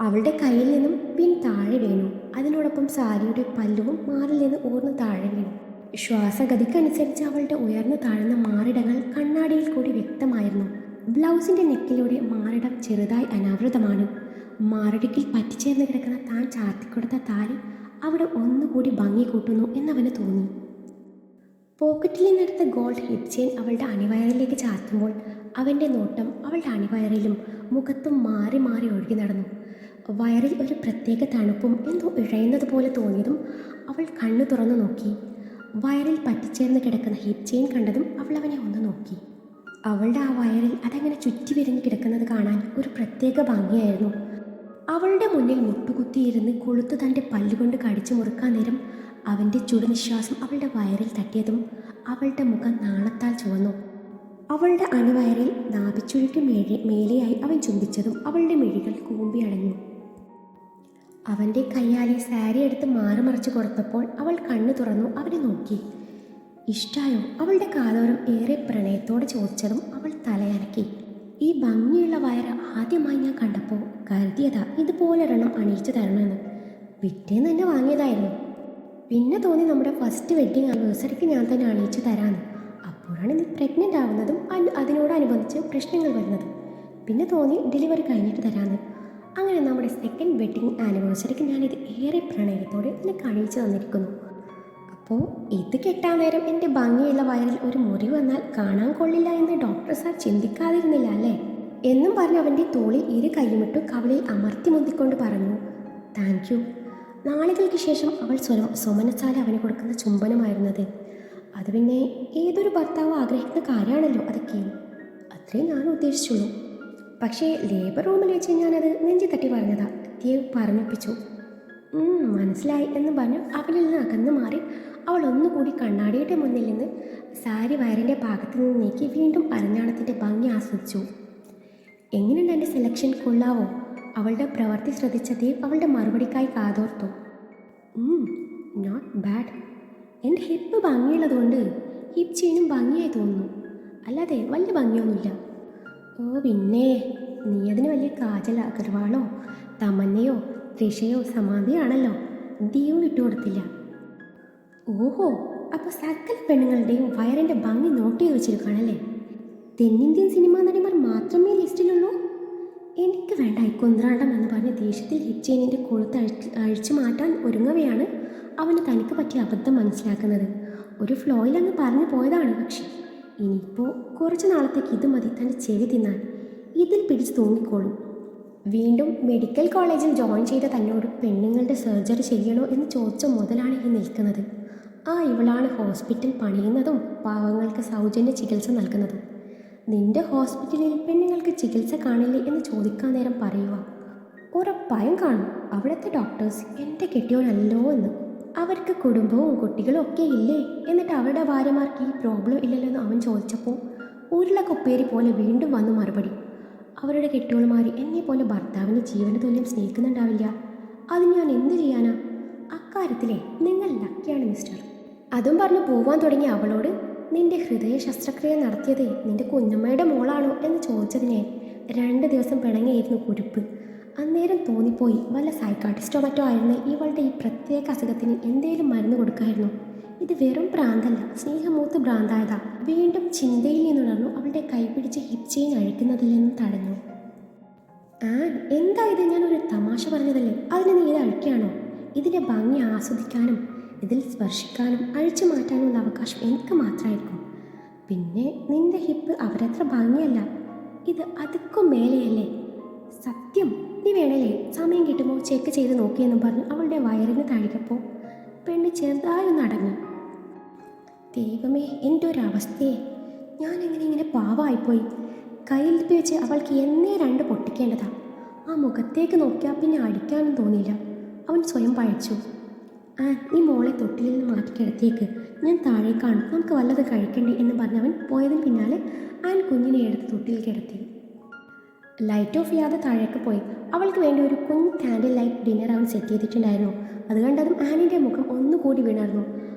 അവളുടെ കയ്യിൽ നിന്നും പിൻ താഴെ വീണു. അതിനോടൊപ്പം സാരിയുടെ പല്ലുവും മാറിൽ നിന്ന് ഊർന്ന് താഴെ വീണു. ശ്വാസഗതിക്കനുസരിച്ച് അവളുടെ ഉയർന്നു താഴ്ന്ന മാറിടങ്ങൾ കണ്ണാടിയിൽ കൂടി വ്യക്തമായിരുന്നു. ബ്ലൗസിൻ്റെ നെക്കിലൂടെ മാറിടം ചെറുതായി അനാവൃതമാണ്. മാറിടക്കിൽ പറ്റിച്ചേർന്ന് കിടക്കുന്ന താൻ ചാർത്തിക്കൊടുത്ത താലി അവിടെ ഒന്നുകൂടി ഭംഗി കൂട്ടുന്നു എന്നവന് തോന്നി. പോക്കറ്റിൽ നിന്നെടുത്ത ഗോൾഡ് ഹിപ്പ് ചെയിൻ അവളുടെ അണിവയറിലേക്ക് ചാർത്തുമ്പോൾ അവൻ്റെ നോട്ടം അവളുടെ അണിവയറിലും മുഖത്തും മാറി മാറി ഒഴുകി നടന്നു. വയറിൽ ഒരു പ്രത്യേക തണുപ്പും എന്തോ ഇഴയുന്നത് പോലെ തോന്നിയതും അവൾ കണ്ണു തുറന്നു നോക്കി. വയറിൽ പറ്റിച്ചേർന്ന് കിടക്കുന്ന ഹിപ്പ് ചെയിൻ കണ്ടതും അവൾ അവനെ ഒന്ന് നോക്കി. അവളുടെ ആ വയറിൽ അതങ്ങനെ ചുറ്റി വിരിഞ്ഞ് കിടക്കുന്നത് കാണാൻ ഒരു പ്രത്യേക ഭംഗിയായിരുന്നു. അവളുടെ മുന്നിൽ മുട്ടുകുത്തിയിരുന്ന് കൊളുത്ത് തൻ്റെ പല്ലുകൊണ്ട് കടിച്ചു മുറുക്കാൻ നേരം അവൻ്റെ ചുടുനിശ്വാസം അവളുടെ വയറിൽ തട്ടിയതും അവളുടെ മുഖം നാണത്താൽ ചുവന്നു. അവളുടെ അണിവയറിൽ നാഭിച്ചുഴിക്ക് മേലെയായി അവൻ ചുംബിച്ചതും അവളുടെ മിഴികൾ കൂമ്പി അടഞ്ഞു. അവൻ്റെ കയ്യാലെ സാരി എടുത്ത് മാറുമറിച്ച് കൊടുത്തപ്പോൾ അവൾ കണ്ണു തുറന്നു അവനെ നോക്കി. ഇഷ്ടായോ? അവളുടെ കാതോരം ഏറെ പ്രണയത്തോടെ ചോദിച്ചതും അവൾ തലയനക്കി. ഈ ഭംഗിയുള്ള വയറ് ആദ്യമായി ഞാൻ കണ്ടപ്പോൾ കരുതിയതാ ഇതുപോലൊരെണ്ണം അണിയിച്ചു തരണമെന്ന്. പിറ്റേന്ന് തന്നെ വാങ്ങിയതായിരുന്നു. പിന്നെ തോന്നി നമ്മുടെ ഫസ്റ്റ് വെഡ്ഡിങ് ആനിവേഴ്സറിക്ക് ഞാൻ തന്നെ അണിയിച്ചു തരാമെന്ന്. അപ്പോഴാണ് നീ പ്രഗ്നൻ്റ് ആവുന്നതും അതിനോടനുബന്ധിച്ച് പ്രശ്നങ്ങൾ വരുന്നതും. പിന്നെ തോന്നി ഡെലിവറി കഴിഞ്ഞിട്ട് തരാമെന്ന്. അങ്ങനെ നമ്മുടെ സെക്കൻഡ് വെഡ്ഡിങ് ആനിവേഴ്സറിക്ക് ഞാനിത് ഏറെ പ്രണയത്തോടെ നിനക്ക് അണിയിച്ചു തന്നിരിക്കുന്നു. അപ്പോൾ ഇത് കെട്ടാൻ നേരം എൻ്റെ ഭംഗിയുള്ള വയറിൽ ഒരു മുറി വന്നാൽ കാണാൻ കൊള്ളില്ല എന്ന് ഡോക്ടർ സാർ ചിന്തിക്കാതിരുന്നില്ല അല്ലേ എന്നും പറഞ്ഞ് അവൻ്റെ തോളിൽ ഇരു കൈയുമിട്ടു കവിളിൽ അമർത്തി മുന്തിക്കൊണ്ട് പറഞ്ഞു, താങ്ക് യു. നാളുകൾക്ക് ശേഷം അവൾ സ്വമനച്ചാലെ അവന് കൊടുക്കുന്ന ചുംബനമായിരുന്നത്. അത് പിന്നെ ഏതൊരു ഭർത്താവ് ആഗ്രഹിക്കുന്ന കാര്യമാണല്ലോ അതൊക്കെയും. അത്രയും ഞാൻ ഉദ്ദേശിച്ചുള്ളൂ. പക്ഷേ ലേബർ റൂമിൽ വെച്ച് ഞാനത് നെഞ്ചി തട്ടി പറഞ്ഞതാ. ദേവ് പറഞ്ഞൊപ്പിച്ചു. മനസ്സിലായി എന്ന് പറഞ്ഞു അവളിൽ നിന്ന് അകന്നു മാറി അവൾ ഒന്നുകൂടി കണ്ണാടിയുടെ മുന്നിൽ നിന്ന് സാരി വയറിൻ്റെ ഭാഗത്ത് നിന്ന് നീക്കി വീണ്ടും അരഞ്ഞാണത്തിൻ്റെ ഭംഗി ആസ്വദിച്ചു. എങ്ങനെയുണ്ട് എൻ്റെ സെലക്ഷൻ, കൊള്ളാവോ? അവളുടെ പ്രവൃത്തി ശ്രദ്ധിച്ച ദേവ് അവളുടെ മറുപടിക്കായി കാതോർത്തു. Not bad. എൻ്റെ ഹിപ്പ് ഭംഗിയുള്ളതുകൊണ്ട് ഹിപ്പ് ചെയിനും ഭംഗിയായി തോന്നുന്നു, അല്ലാതെ വലിയ ഭംഗിയൊന്നുമില്ല. ഓ പിന്നെ നീ അതിന് വലിയ കാജൽ അഗർവാളോ തമന്നയോ ത്രിഷയോ സമാധിയാണല്ലോ. ദേവ് വിട്ടുകൊടുത്തില്ല. ഓഹോ, അപ്പോൾ സകല പെണ്ണുങ്ങളുടെയും വയറിൻ്റെ ഭംഗി നോട്ട് ചെയ്ത് വെച്ചിരിക്കുകയാണല്ലേ. തെന്നിന്ത്യൻ സിനിമാ നടിമാർ മാത്രമേ ലിസ്റ്റിലുള്ളൂ. എനിക്ക് വേണ്ട കൊന്ത്രാണ്ടം എന്ന് പറഞ്ഞ് ദേഷ്യത്തിൽ ഹിപ്പ് ചെയിനിൻ്റെ കൊളുത്ത് അഴിച്ചു മാറ്റാൻ ഒരുങ്ങവെയാണ് അവന് തനിക്ക് പറ്റിയ അബദ്ധം മനസ്സിലാക്കുന്നത്. ഒരു ഫ്ലോയിൽ അങ്ങ് പറഞ്ഞു പോയതാണ്. പക്ഷേ ഇനിയിപ്പോൾ കുറച്ച് നാളത്തേക്ക് ഇത് മതി തൻ്റെ ചെവി തിന്നാൻ. ഇതിൽ പിടിച്ച് തൂങ്ങിക്കോളും. വീണ്ടും മെഡിക്കൽ കോളേജിൽ ജോയിൻ ചെയ്ത തന്നോട് പെണ്ണുങ്ങളുടെ സർജറി ചെയ്യണോ എന്ന് ചോദിച്ച മുതലാണ് ഈ നിൽക്കുന്നത്. ഇവളാണ് ഹോസ്പിറ്റൽ പണിയുന്നതും പാവങ്ങൾക്ക് സൗജന്യ ചികിത്സ നൽകുന്നതും. നിന്റെ ഹോസ്പിറ്റലിൽ പെണ്ണുങ്ങൾക്ക് ചികിത്സ കാണില്ലേ എന്ന് ചോദിക്കാൻ നേരം പറയുക, ഉറപ്പായും കാണും. അവിടുത്തെ ഡോക്ടേഴ്സ് എൻ്റെ കെട്ടിയോനല്ലോ എന്ന്. അവർക്ക് കുടുംബവും കുട്ടികളും ഒക്കെ ഇല്ലേ? എന്നിട്ട് അവരുടെ ഭാര്യമാർക്ക് ഈ പ്രോബ്ലം ഇല്ലല്ലോ എന്ന് അവൻ ചോദിച്ചപ്പോൾ ഉരുളക്കൊപ്പേരി പോലെ വീണ്ടും വന്നു മറുപടി, അവരുടെ കെട്ടിയോളുമാർ എന്നെ പോലെ ഭർത്താവിൻ്റെ ജീവന തുല്യം സ്നേഹിക്കുന്നുണ്ടാവില്ല. അത് ഞാൻ എന്ത് ചെയ്യാനാ? അക്കാര്യത്തിലെ നിങ്ങൾ ലക്കിയാണ് മിസ്റ്റർ. അതും പറഞ്ഞ് പോവാൻ തുടങ്ങിയ അവളോട് നിന്റെ ഹൃദയ ശസ്ത്രക്രിയ നടത്തിയത് നിന്റെ കുഞ്ഞമ്മയുടെ മോളാണോ എന്ന് ചോദിച്ചതിനെ 2 ദിവസം പിണങ്ങിയായിരുന്നു കുരുപ്പ്. അന്നേരം തോന്നിപ്പോയി വല്ല സൈക്കാട്രിസ്റ്റോ മറ്റോ ആയിരുന്നു ഇവളുടെ ഈ പ്രത്യേക അസുഖത്തിന് എന്തേലും മരുന്ന് കൊടുക്കായിരുന്നു. ഇത് വെറും ഭ്രാന്തല്ല, സ്നേഹമൂത്ത് ഭ്രാന്തായതാ. വീണ്ടും ചിന്തയിൽ നിന്നുണർന്നു അവളുടെ കൈപിടിച്ച് ഹിപ്പ് ചെയിൻ അഴിക്കുന്നതിൽ നിന്ന് തടഞ്ഞു. ആൻ, എന്താ ഇത്? ഞാനൊരു തമാശ പറഞ്ഞതല്ലേ, അതിന് നീ ഇത് അഴിക്കുകയാണോ? ഇതിൻ്റെ ഭംഗി ആസ്വദിക്കാനും ഇതിൽ സ്പർശിക്കാനും അഴിച്ചു മാറ്റാനുള്ള അവകാശം എനിക്ക് മാത്രമായിരിക്കും. പിന്നെ നിന്റെ ഹിപ്പ് അവരത്ര ഭംഗിയല്ല, ഇത് അതുക്കും മേലെയല്ലേ. സത്യം, നീ വേണേലേ സമയം കിട്ടുമ്പോൾ ചെക്ക് ചെയ്ത് നോക്കിയെന്നും പറഞ്ഞ് അവളുടെ വയറിന് തഴുകപ്പോൾ പെണ്ണ് ചെറുതായി ഒന്ന് അടങ്ങി. ദൈവമേ, എൻ്റെ ഒരു അവസ്ഥയെ, ഞാനെങ്ങനെ ഇങ്ങനെ പാവമായിപ്പോയി. കയ്യിലിപ്പി വെച്ച് അവൾക്ക് എന്നേ രണ്ട് പൊട്ടിക്കേണ്ടതാ. ആ മുഖത്തേക്ക് നോക്കിയാൽ പിന്നെ അടിക്കാനും തോന്നിയില്ല. അവൻ സ്വയം പഴച്ചു. നീ മോളെ തൊട്ടിലിൽ നിന്ന് മാറ്റിക്കിടത്തേക്ക്, ഞാൻ താഴെ കാണും, നമുക്ക് വല്ലത് കഴിക്കണ്ടേ എന്ന് പറഞ്ഞവൻ പോയതിന് പിന്നാലെ ആൻ കുഞ്ഞിനെ എടുത്ത് തൊട്ടിൽ കിടത്തി. ലൈറ്റ് ഓഫ് ചെയ്യാതെ താഴേക്ക് പോയി. അവൾക്ക് വേണ്ടി ഒരു കുഞ്ഞ് കാൻഡിൽ ലൈറ്റ് ഡിന്നർ അവൻ സെറ്റ് ചെയ്തിട്ടുണ്ടായിരുന്നു. അത് കണ്ടതും ആനിൻ്റെ മുഖം ഒന്നുകൂടി വീണായിരുന്നു.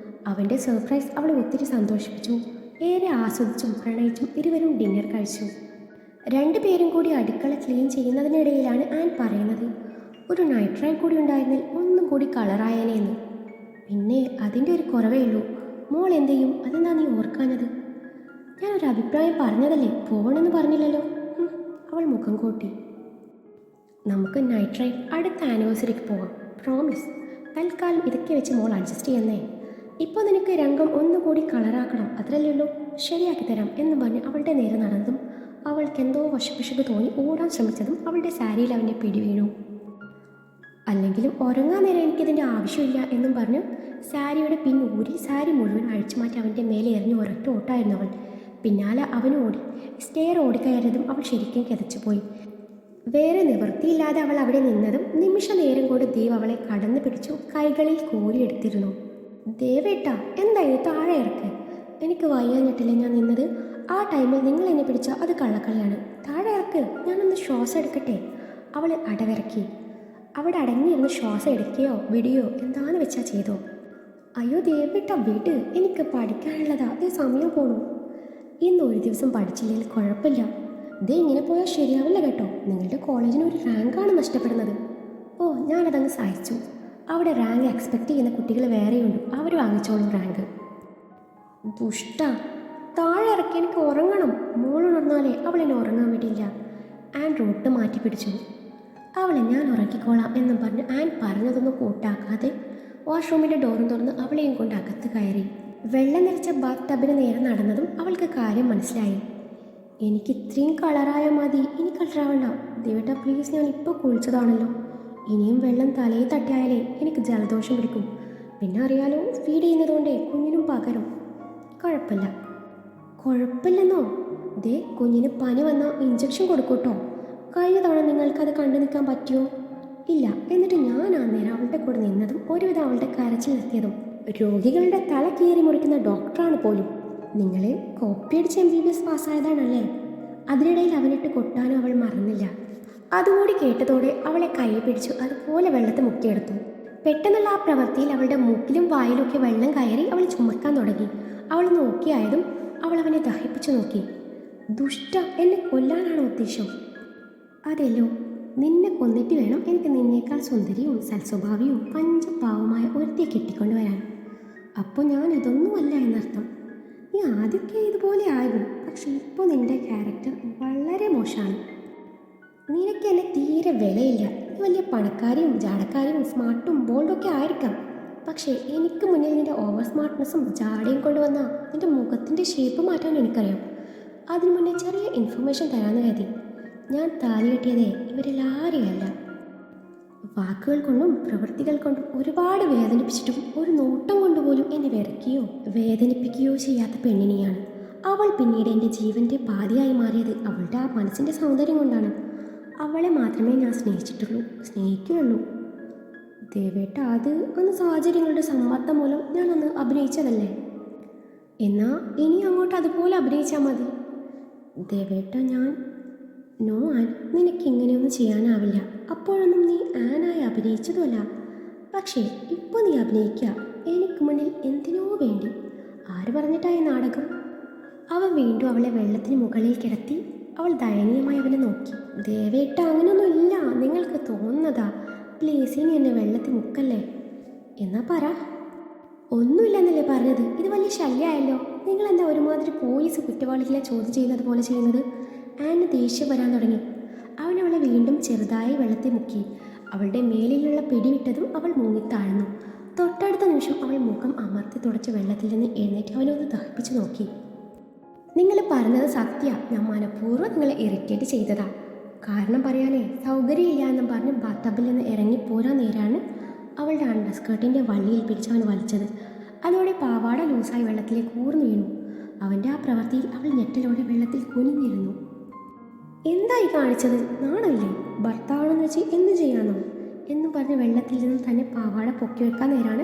അവൻ്റെ സർപ്രൈസ് അവളെ ഒത്തിരി സന്തോഷിപ്പിച്ചു. ഏറെ ആസ്വദിച്ചും പ്രണയിച്ചും ഇരുവരും ഡിന്നർ കഴിച്ചു. രണ്ടുപേരും കൂടി അടുക്കള ക്ലീൻ ചെയ്യുന്നതിനിടയിലാണ് ആൻ പറയുന്നത്, ഒരു നൈറ്റ് റൈഡ് കൂടി ഉണ്ടായിരുന്നിൽ ഒന്നും കൂടി കളറായേനെ എന്ന്. പിന്നെ അതിൻ്റെ ഒരു കുറവേ ഉള്ളൂ. മോൾ എന്ത് ചെയ്യും? അതെന്താ നീ ഓർക്കാഞ്ഞത്? ഞാനൊരു അഭിപ്രായം പറഞ്ഞതല്ലേ, പോകണമെന്ന് പറഞ്ഞില്ലല്ലോ. അവൾ മുഖം കൂട്ടി. നമുക്ക് നൈറ്റ് റൈഡ് അടുത്ത ആനിവേഴ്സറിക്ക് പോകാം, പ്രോമിസ്. തൽക്കാലം ഇതൊക്കെ വെച്ച് മോൾ അഡ്ജസ്റ്റ് ചെയ്യുന്നേ. ഇപ്പോൾ നിനക്ക് രംഗം ഒന്നുകൂടി കളറാക്കണം, അത്രയല്ലേ ഉള്ളൂ. ശരിയാക്കി തരാം എന്ന് പറഞ്ഞ് അവളുടെ നേരെ നടന്നതും അവൾക്ക് എന്തോ വശപ്പിശക് തോന്നി ഓടാൻ ശ്രമിച്ചതും അവളുടെ സാരിയിൽ അവൻ്റെ പിടി വീണു. അല്ലെങ്കിലും ഉറങ്ങാൻ നേരം എനിക്കിതിൻ്റെ ആവശ്യമില്ല എന്നും പറഞ്ഞ് സാരിയുടെ പിന്നൂരി സാരി മുഴുവൻ അഴിച്ചു മാറ്റി അവൻ്റെ മേലെ എറിഞ്ഞ് ഒരൊറ്റ ഓട്ടായിരുന്നു അവൾ. പിന്നാലെ അവനും ഓടി. സ്റ്റെയർ ഓടിക്കയറിയതും അവൾ ശരിക്കും കിതച്ചുപോയി. വേറെ നിവൃത്തിയില്ലാതെ അവൾ അവിടെ നിന്നതും നിമിഷ നേരം കൊണ്ട് ദേവ് അവളെ കടന്നു പിടിച്ചു കൈകളിൽ കോരിയെടുത്തിരുന്നു. ദേവേട്ടാ, എന്തായി? താഴെ ഇറക്ക്. എനിക്ക് വയ്യാഞ്ഞിട്ടില്ല ഞാൻ നിന്നത്. ആ ടൈമിൽ നിങ്ങൾ എന്നെ പിടിച്ചാൽ അത് കള്ളക്കളിയാണ്. താഴെ ഇറക്ക്, ഞാനൊന്ന് ശ്വാസം എടുക്കട്ടെ. അവൾ അടവിറക്കി. അവിടെ അടങ്ങിയിരുന്ന് ശ്വാസം എടുക്കുകയോ വിടുകയോ എന്താന്ന് വെച്ചാൽ ചെയ്തോ. അയ്യോ ദേവേട്ടാ, വിട്, എനിക്ക് പഠിക്കാനുള്ളതാ, അതേ സമയം പോണു. ഇന്ന് ഒരു ദിവസം പഠിച്ചില്ലെങ്കിൽ കുഴപ്പമില്ല. ഇതേ ഇങ്ങനെ പോയാൽ ശരിയാവില്ല കേട്ടോ. നിങ്ങളുടെ കോളേജിന് ഒരു റാങ്കാണ് നഷ്ടപ്പെടുന്നത്. ഓ, ഞാനതങ്ങ് സഹിച്ചു. അവിടെ റാങ്ക് എക്സ്പെക്റ്റ് ചെയ്യുന്ന കുട്ടികൾ വേറെയുണ്ട്, അവർ വാങ്ങിച്ചോളും റാങ്ക്. ദുഷ്ട, താഴെ ഇറക്കി, എനിക്ക് ഉറങ്ങണം. മോളുണർന്നാലേ അവൾ എന്നെ ഉറങ്ങാൻ വിടില്ല. ആൻ റൂട്ട് മാറ്റി പിടിച്ചു. അവളെ ഞാൻ ഉറക്കിക്കോളാം എന്നും പറഞ്ഞ് ആൻ പറഞ്ഞതൊന്നും കൂട്ടാക്കാതെ വാഷ്റൂമിൻ്റെ ഡോറും തുറന്ന് അവളെയും കൊണ്ട് അകത്ത് കയറി. വെള്ളം നിറച്ച ബാത്ത് ടബിന് നേരെ നടന്നതും അവൾക്ക് കാര്യം മനസ്സിലായി. എനിക്ക് ഇത്രയും കളറായാൽ മതി, ഇനി കളറാവണ്ട. ദേവേട്ടാ പ്ലീസ്, ഞാൻ ഇപ്പോൾ കുളിച്ചതാണല്ലോ. ഇനിയും വെള്ളം തലയിൽ തട്ടിയായാലേ എനിക്ക് ജലദോഷം പിടിക്കും. പിന്നെ അറിയാലോ, ഫീഡ് ചെയ്യുന്നതുകൊണ്ടേ കുഞ്ഞിനും പകരും. കുഴപ്പമില്ലെന്നോ? ദേ, കുഞ്ഞിന് പനി വന്നാൽ ഇഞ്ചക്ഷൻ കൊടുക്കൂട്ടോ. കഴിഞ്ഞ തവണ നിങ്ങൾക്കത് കണ്ടു നിൽക്കാൻ പറ്റുമോ? ഇല്ല. എന്നിട്ട് ഞാൻ ആ നേരം അവളുടെ കൂടെ നിന്നതും ഒരുവിധം അവളുടെ കരച്ചിൽ നിർത്തിയതും. രോഗികളുടെ തല കീറി മുറിക്കുന്ന ഡോക്ടറാണ് പോലും. നിങ്ങളെ കോപ്പിയടിച്ച് MBBS പാസ്സായതാണല്ലേ? അതിനിടയിൽ അവനിട്ട് കൊട്ടാനും അവൾ മറന്നില്ല. അതുകൂടി കേട്ടതോടെ അവളെ കൈ പിടിച്ചു അതുപോലെ വെള്ളത്തെ മുക്കിയെടുത്തു. പെട്ടെന്നുള്ള ആ പ്രവൃത്തിയിൽ അവളുടെ മൂക്കിലും വായിലൊക്കെ വെള്ളം കയറി അവൾ ചുമക്കാൻ തുടങ്ങി. അവൾ നോക്കിയായതും അവൾ അവനെ ദഹിപ്പിച്ചു നോക്കി. ദുഷ്ട, എന്നെ കൊല്ലാനാണോ ഉദ്ദേശം? അതെല്ലോ, നിന്നെ കൊന്നിട്ട് വേണം എനിക്ക് നിന്നേക്കാൾ സുന്ദരിയും സൽസ്വഭാവിയും പഞ്ചപാവമായ ഒരുത്തിയെ കെട്ടിക്കൊണ്ടുവരാൻ. അപ്പോൾ ഞാൻ ഇതൊന്നുമല്ല എന്നർത്ഥം. നീ ആദ്യമൊക്കെ ഇതുപോലെ ആയിരുന്നു, പക്ഷെ ഇപ്പോൾ നിന്റെ ക്യാരക്ടർ വളരെ മോശമാണ്. നിനക്ക് എന്നെ തീരെ വിലയില്ല. നീ വലിയ പണക്കാരിയും ജാടക്കാരിയും സ്മാർട്ടും ബോൾഡൊക്കെ ആയിരിക്കാം. പക്ഷേ എനിക്ക് മുന്നിൽ നിന്റെ ഓവർ സ്മാർട്ട്നെസ്സും ജാടയും കൊണ്ടുവന്ന നിന്റെ മുഖത്തിൻ്റെ ഷേപ്പ് മാറ്റാൻ എനിക്കറിയാം. അതിനു മുന്നേ ചെറിയ ഇൻഫർമേഷൻ തരാമെന്ന് കരുതി. ഞാൻ താലി കെട്ടിയതേ ഇവരെല്ലാവരെയല്ല. വാക്കുകൾ കൊണ്ടും പ്രവൃത്തികൾ കൊണ്ടും ഒരുപാട് വേദനിപ്പിച്ചിട്ടും ഒരു നോട്ടം കൊണ്ടുപോലും എന്നെ വിറയ്ക്കുകയോ വേദനിപ്പിക്കുകയോ ചെയ്യാത്ത പെണ്ണിനെയാണ്. അവൾ പിന്നീട് എൻ്റെ ജീവൻ്റെ പാതിയായി മാറിയത് അവളുടെ ആ മനസ്സിൻ്റെ സൗന്ദര്യം കൊണ്ടാണ്. അവളെ മാത്രമേ ഞാൻ സ്നേഹിക്കുകയുള്ളൂ. ദേവേട്ട, അത് അന്ന് സാഹചര്യങ്ങളുടെ സമ്മർദ്ദം മൂലം ഞാനൊന്ന് അഭിനയിച്ചതല്ലേ. എന്നാൽ ഇനി അങ്ങോട്ട് അതുപോലെ അഭിനയിച്ചാൽ മതി. ദേവേട്ട, നോ ആൻ, നിനക്ക് ഇങ്ങനെയൊന്നും ചെയ്യാനാവില്ല. അപ്പോഴൊന്നും നീ ആനായി അഭിനയിച്ചതുമല്ല. പക്ഷേ ഇപ്പോൾ നീ അഭിനയിക്കുക എനിക്ക് മുന്നിൽ എന്തിനോ വേണ്ടി. ആര് പറഞ്ഞിട്ടായി നാടകം? അവൻ വീണ്ടും അവളെ വെള്ളത്തിന് മുകളിൽ കിടത്തി. അവൾ ദയനീയമായി അവനെ നോക്കി. ദേവേട്ട, അങ്ങനെയൊന്നും ഇല്ല, നിങ്ങൾക്ക് തോന്നുന്നതാ. പ്ലീസ്, ഇനി എന്നെ വെള്ളത്തിൽ മുക്കല്ലേ. എന്നാ പറ. ഒന്നുമില്ലെന്നല്ലേ പറഞ്ഞത്? ഇത് വലിയ ശല്യമായല്ലോ. നിങ്ങളെന്താ ഒരുമാതിരി പോലീസ് കുറ്റവാളികളെ ചോദ്യം ചെയ്യുന്നത് പോലെ ചെയ്യുന്നത്? ആന് ദേഷ്യം വരാൻ തുടങ്ങി. അവൻ അവളെ വീണ്ടും ചെറുതായി വെള്ളത്തിൽ മുക്കി. അവളുടെ മേലിലുള്ള പിടിവിട്ടതും അവൾ മുങ്ങിത്താഴ്ന്നു. തൊട്ടടുത്ത നിമിഷം അവൾ മുഖം അമർത്തി തുടച്ച് വെള്ളത്തിൽ നിന്ന് എഴുന്നേറ്റ് അവനൊന്ന് ദഹിപ്പിച്ചു നോക്കി. നിങ്ങൾ പറഞ്ഞത് സത്യ, ഞാൻ മനഃപൂർവ്വം നിങ്ങളെ ഇറിറ്റേറ്റ് ചെയ്തതാ. കാരണം പറയാനേ സൗകര്യമില്ല എന്നും പറഞ്ഞ് ബാത്തബിൽ നിന്ന് ഇറങ്ങിപ്പോരാൻ നേരാണ് അവളുടെ അണ്ടർസ്കേർട്ടിൻ്റെ വള്ളിയിൽ പിടിച്ചവൻ വലിച്ചത്. അതോടെ പാവാട ലൂസായി വെള്ളത്തിലേക്ക് ഊർന്നു വീണു. അവൻ്റെ ആ പ്രവൃത്തിയിൽ അവൾ ഞെട്ടലോടെ വെള്ളത്തിൽ കുനിഞ്ഞിരുന്നു. എന്തായി കാണിച്ചത്? നാണമില്ലേ? ഭർത്താവെന്ന് വെച്ച് എന്ത് ചെയ്യാനോ എന്നും പറഞ്ഞ് വെള്ളത്തിൽ നിന്ന് തന്നെ പാവാട പൊക്കി വെക്കാൻ നേരാണ്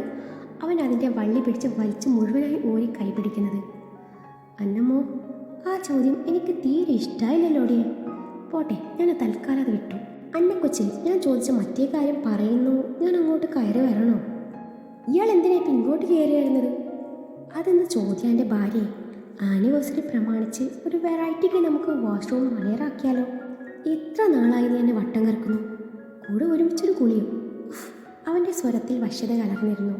അവൻ അതിൻ്റെ വള്ളി പിടിച്ച് വലിച്ച് മുഴുവനായി ഊരി കൈപിടിക്കുന്നത്. അന്നമ്മോ, ആ ചോദ്യം എനിക്ക് തീരെ ഇഷ്ടമായില്ലല്ലോടിയെ. പോട്ടെ, ഞാൻ തൽക്കാലം അത് വിട്ടു. അന്നക്കൊച്ചി, ഞാൻ ചോദിച്ച മറ്റേ കാര്യം പറയുന്നു. ഞാൻ അങ്ങോട്ട് കയറി വരണോ? ഇയാൾ എന്തിനാ ഇപ്പം ഇങ്ങോട്ട് കയറി വരുന്നത്? അതെന്ന് ചോദ്യം എൻ്റെ ഭാര്യയെ. ആനിവേഴ്സറി പ്രമാണിച്ച് ഒരു വെറൈറ്റിക്ക് നമുക്ക് വാഷ്റൂം മണിയറാക്കിയാലോ? എത്ര നാളായി നീ എന്നെ വട്ടം കറക്കുന്നു. കൂടെ ഒരുമിച്ചൊരു കുളിയും. അവൻ്റെ സ്വരത്തിൽ വശ്യത കലർന്നിരുന്നു.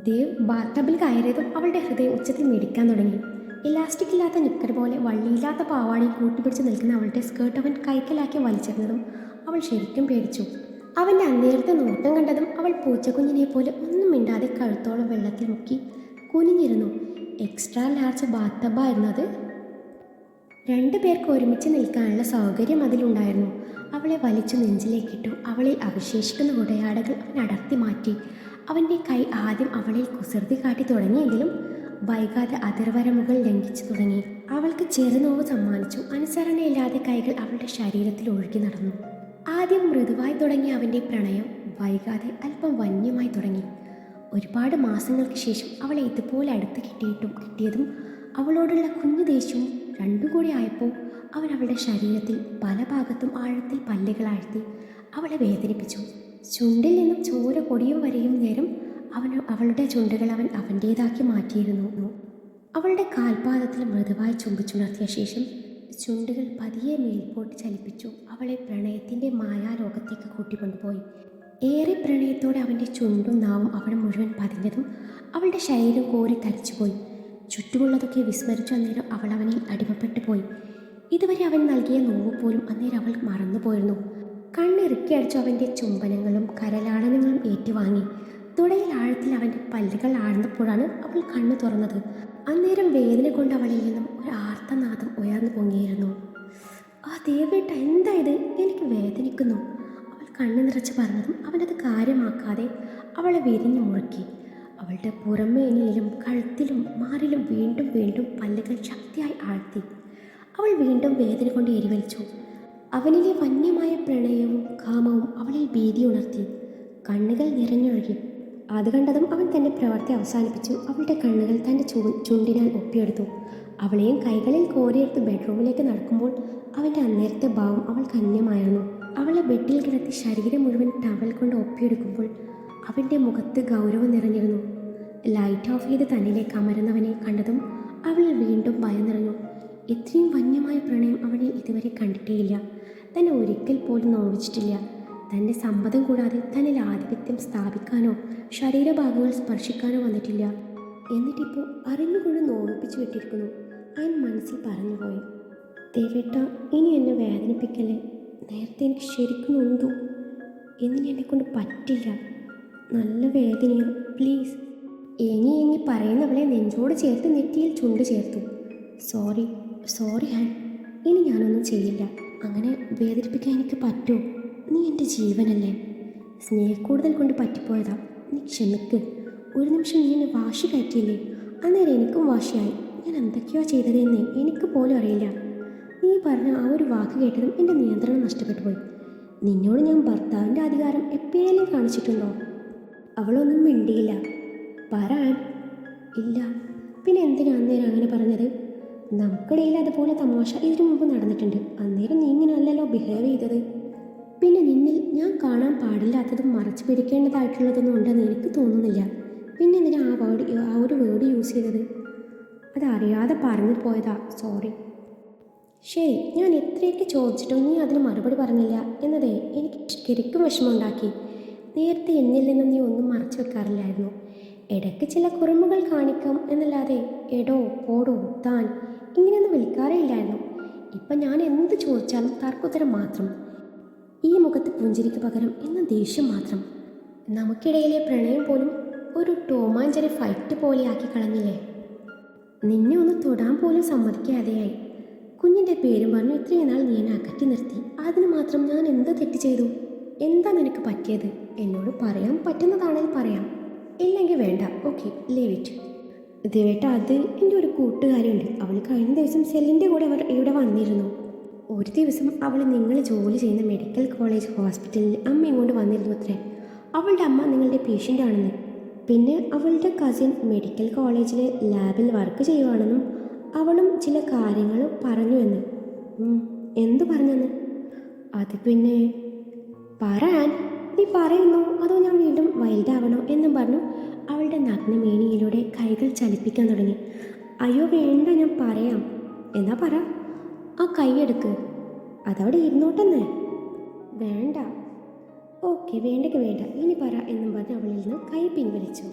ദേവ് ബാത്തബിൽ കയറിയതും അവളുടെ ഹൃദയം ഉച്ചത്തിൽ മിടിക്കാൻ തുടങ്ങി. ഇലാസ്റ്റിക് ഇല്ലാത്ത നിക്കർ പോലെ വള്ളിയില്ലാത്ത പാവാടയിൽ കൂട്ടിപ്പിടിച്ച് നിൽക്കുന്ന അവളുടെ സ്കേർട്ട് അവൻ കൈക്കലാക്കി വലിച്ചിരുന്നതും അവൾ ശരിക്കും പേടിച്ചു. അവൻ്റെ അന്നേരത്തെ നോട്ടം കണ്ടതും അവൾ പൂച്ചക്കുഞ്ഞിനെ പോലെ ഒന്നും മിണ്ടാതെ കഴുത്തോളം വെള്ളത്തിൽ മുക്കി കുനിഞ്ഞിരുന്നു. എക്സ്ട്രാ ലാർജ് ബാത്തബായിരുന്നു അത്. 2 പേർക്ക് ഒരുമിച്ച് നിൽക്കാനുള്ള സൗകര്യം അതിലുണ്ടായിരുന്നു. അവളെ വലിച്ചു നെഞ്ചിലേക്കിട്ടു. അവളിൽ അവശേഷിക്കുന്ന ഉടയാടകൾ അവൻ അടർത്തി മാറ്റി. അവൻ്റെ കൈ ആദ്യം അവളിൽ കുസൃതി കാട്ടി തുടങ്ങിയെങ്കിലും വൈകാതെ അതിർവരമുകൾ ലംഘിച്ചു തുടങ്ങി. അവൾക്ക് ചെറുനോവ് സമ്മാനിച്ചു. അനുസരണയില്ലാതെ കൈകൾ അവളുടെ ശരീരത്തിൽ ഒഴുകി നടന്നു. ആദ്യം മൃദുവായി തുടങ്ങിയ അവൻ്റെ പ്രണയം വൈകാതെ അല്പം വന്യമായി തുടങ്ങി. ഒരുപാട് മാസങ്ങൾക്ക് ശേഷം അവളെ ഇതുപോലെ അടുത്ത് കിട്ടിയതും അവളോടുള്ള കുഞ്ഞു ദേഷ്യവും രണ്ടും കൂടി ആയപ്പോൾ അവൻ അവളുടെ ശരീരത്തിൽ പല ഭാഗത്തും ആഴത്തിൽ പല്ലുകളാഴ്ത്തി അവളെ വേദനിപ്പിച്ചു. ചുണ്ടിൽ നിന്നും ചോര പൊടിയും വരെയും നേരം അവളുടെ ചുണ്ടുകൾ അവൻ അവൻ്റേതാക്കി മാറ്റിയിരുന്നു. അവളുടെ കാൽപാദത്തിൽ മൃദുവായി ചുംബിച്ചുണർത്തിയ ശേഷം ചുണ്ടുകൾ പതിയെ മേൽപോട്ട് ചലിപ്പിച്ചു അവളെ പ്രണയത്തിൻ്റെ മായാലോകത്തേക്ക് കൂട്ടിക്കൊണ്ടുപോയി. ഏറെ പ്രണയത്തോടെ അവൻ്റെ ചുണ്ടും നാവും അവിടെ മുഴുവൻ പതിഞ്ഞതും അവളുടെ ശരീരം കോരി തരിച്ചുപോയി. ചുറ്റുമുള്ളതൊക്കെ വിസ്മരിച്ചു അന്നേരം അവൾ അവനിൽ അടിമപ്പെട്ടു പോയി. ഇതുവരെ അവൻ നൽകിയ നോവ് പോലും അന്നേരം അവൾ മറന്നുപോയിരുന്നു. കണ്ണിറുക്കി അടിച്ചു അവൻ്റെ ചുംബനങ്ങളും കരലാടനങ്ങളും ഏറ്റുവാങ്ങി. തുടയിൽ ആഴത്തിൽ അവൻ്റെ പല്ലുകൾ ആഴ്ന്നപ്പോഴാണ് അവൾ കണ്ണു തുറന്നത്. അന്നേരം വേദന കൊണ്ട് അവളിൽ നിന്നും ഒരു ആർത്തനാദം ഉയർന്നു പൊങ്ങിയിരുന്നു. ആ ദേവേട്ട, എന്താ ഇത്? എനിക്ക് വേദനിക്കുന്നു. അവൾ കണ്ണു നിറച്ച് പറഞ്ഞതും അവനത് കാര്യമാക്കാതെ അവളെ വിരിഞ്ഞു മുറുക്കി. അവളുടെ പുറമേനിലും കഴുത്തിലും മാറിലും വീണ്ടും വീണ്ടും പല്ലുകൾ ശക്തിയായി ആഴ്ത്തി. അവൾ വീണ്ടും വേദന കൊണ്ട് എരിവലിച്ചു. അവനിലെ വന്യമായ പ്രണയവും കാമവും അവളിൽ ഭീതി ഉണർത്തി. കണ്ണുകൾ നിറഞ്ഞൊഴുകി. അത് കണ്ടതും അവൻ തൻ്റെ പ്രവൃത്തി അവസാനിപ്പിച്ചു. അവളുടെ കണ്ണുകൾ തൻ്റെ ചുണ്ടിനാൽ ഒപ്പിയെടുത്തു. അവളെയും കൈകളിൽ കോരിയെടുത്ത് ബെഡ്റൂമിലേക്ക് നടക്കുമ്പോൾ അവൻ്റെ അന്നേരത്തെ ഭാവം അവൾക്ക് അന്യമായിരുന്നു. അവളെ ബെഡിൽ കിടത്തി ശരീരം മുഴുവൻ ടവൽ കൊണ്ട് ഒപ്പിയെടുക്കുമ്പോൾ അവൻ്റെ മുഖത്ത് ഗൗരവം നിറഞ്ഞിരുന്നു. ലൈറ്റ് ഓഫ് ചെയ്ത് തന്നിലേക്ക് അമരുന്നവനെ കണ്ടതും അവൾ വീണ്ടും ഭയം നിറഞ്ഞു. ഇത്രയും വന്യമായ പ്രണയം അവനിൽ ഇതുവരെ കണ്ടിട്ടേയില്ല. തന്നെ ഒരിക്കൽ പോലും നോവിച്ചിട്ടില്ല. തൻ്റെ സമ്മതം കൂടാതെ തന്നിൽ ആധിപത്യം സ്ഥാപിക്കാനോ ശരീരഭാഗങ്ങൾ സ്പർശിക്കാനോ വന്നിട്ടില്ല. എന്നിട്ടിപ്പോൾ അറിഞ്ഞുകൊണ്ട് നോവിപ്പിച്ചു വിട്ടിരിക്കുന്നു. അവൻ മനസ്സിൽ പറഞ്ഞുപോയി. ദേവേട്ട, ഇനി എന്നെ വേദനിപ്പിക്കല്ലേ. നേരത്തെ എനിക്ക് ശരിക്കും നൊന്തു. എന്നിനി എന്നെക്കൊണ്ട് പറ്റില്ല. നല്ല വേദനയോ, പ്ലീസ്. ഏങ്ങി പറയുന്നവളെ നെഞ്ചോട് ചേർത്ത് നെറ്റിയിൽ ചുണ്ട് ചേർത്തു. സോറി ഹാൻ, ഇനി ഞാനൊന്നും ചെയ്യില്ല. അങ്ങനെ വേദനിപ്പിക്കാൻ എനിക്ക് പറ്റുമോ? നീ എൻ്റെ ജീവനല്ലേ. സ്നേഹക്കൂടുതൽ കൊണ്ട് പറ്റിപ്പോയതാ. നീ ക്ഷമിക്ക്. ഒരു നിമിഷം നീ എന്നെ വാശി കയറ്റിയില്ലേ? അന്നേരം എനിക്കും വാശിയായി. ഞാൻ എന്തൊക്കെയോ ചെയ്തതെന്ന് എനിക്ക് പോലും അറിയില്ല. നീ പറഞ്ഞ ആ ഒരു വാക്ക് കേട്ടതും എൻ്റെ നിയന്ത്രണം നഷ്ടപ്പെട്ടു പോയി. നിന്നോട് ഞാൻ ഭർത്താവിൻ്റെ അധികാരം എപ്പോഴേലും കാണിച്ചിട്ടുണ്ടോ? അവളൊന്നും മിണ്ടിയില്ല. പറയാൻ ഇല്ല. പിന്നെ എന്തിനാ അന്നേരം അങ്ങനെ പറഞ്ഞത്? നമുക്കിടയിൽ അതുപോലെ തമാശ ഇതിനു മുമ്പ് നടന്നിട്ടുണ്ട്. അന്നേരം നീ ഇങ്ങനെ അല്ലല്ലോ ബിഹേവ് ചെയ്തത്. പിന്നെ നിന്നിൽ ഞാൻ കാണാൻ പാടില്ലാത്തതും മറച്ചു പിടിക്കേണ്ടതായിട്ടുള്ളതൊന്നും ഉണ്ടെന്ന് എനിക്ക് തോന്നുന്നില്ല. പിന്നെ എന്തിനാ ആ ഒരു വേർഡ് യൂസ് ചെയ്തത്? അതറിയാതെ പറഞ്ഞു പോയതാ. സോറി. ശരി, ഞാൻ എത്രയൊക്കെ ചോദിച്ചിട്ടും നീ അതിന് മറുപടി പറഞ്ഞില്ല എന്നതേ എനിക്ക് ശരിക്കും വിഷമമുണ്ടാക്കി. നേരത്തെ എന്നിൽ നിന്നും നീ ഒന്നും മറച്ചു വെക്കാറില്ലായിരുന്നു. ഇടയ്ക്ക് ചില കുറുമ്പുകൾ കാണിക്കാം എന്നല്ലാതെ എടോ, പോടോ, താൻ ഇങ്ങനെയൊന്നും വിളിക്കാറേ ഇല്ലായിരുന്നു. ഇപ്പം ഞാൻ എന്ത് ചോദിച്ചാലും തർക്കുത്തരം മാത്രം. ഈ മുഖത്ത് പുഞ്ചിരിക്ക് പകരം ഇന്ന് ദേഷ്യം മാത്രം. നമുക്കിടയിലെ പ്രണയം പോലും ഒരു ടോമാഞ്ചറി ഫൈറ്റ് പോലെ ആക്കി കളഞ്ഞില്ലേ. നിന്നെ ഒന്ന് തൊടാൻ പോലും സമ്മതിക്കാതെയായി. കുഞ്ഞിൻ്റെ പേരും പറഞ്ഞു ഇത്രയും നാൾ നീ എന്നെ അകറ്റി നിർത്തി. അതിന് മാത്രം ഞാൻ എന്ത് തെറ്റ് ചെയ്തു? എന്താ നിനക്ക് പറ്റിയത്? എന്നോട് പറയാൻ പറ്റുന്നതാണെങ്കിൽ പറയാം, ഇല്ലെങ്കിൽ വേണ്ട. Okay, leave it. ദേവേട്ട, അത് എൻ്റെ ഒരു കൂട്ടുകാരിയുണ്ട്. അവൾ കഴിഞ്ഞ ദിവസം സെല്ലിൻ്റെ കൂടെ ഇവിടെ വന്നിരുന്നു. ഒരു ദിവസം അവൾ നിങ്ങൾ ജോലി ചെയ്യുന്ന മെഡിക്കൽ കോളേജ് ഹോസ്പിറ്റലിൽ അമ്മ ഇങ്ങോട്ട് വന്നിരുന്നു അത്രേ. അവളുടെ അമ്മ നിങ്ങളുടെ പേഷ്യൻ്റ് ആണെന്ന്. പിന്നെ അവളുടെ കസിൻ മെഡിക്കൽ കോളേജിലെ ലാബിൽ വർക്ക് ചെയ്യുവാണെന്നും അവളും ചില കാര്യങ്ങൾ പറഞ്ഞു എന്ന്. എന്തു പറഞ്ഞെന്ന്? അത് പിന്നെ പറയാൻ നീ പറയുന്നു അതോ ഞാൻ വീണ്ടും വൈൽഡാവണോ എന്നും പറഞ്ഞു അവളുടെ നഗ്നമേനിയിലൂടെ കൈകൾ ചലിപ്പിക്കാൻ തുടങ്ങി. അയ്യോ വേണ്ട, ഞാൻ പറയാം. എന്നാ പറ. ആ കൈയെടുക്ക്, അതവിടെ ഇരുന്നോട്ടെന്ന്. വേണ്ട. ഓക്കെ, വേണ്ടെങ്കിൽ വേണ്ട, ഇനി പറ എന്നും പറഞ്ഞ് അവളിൽ നിന്ന് കൈ പിൻവലിച്ചു.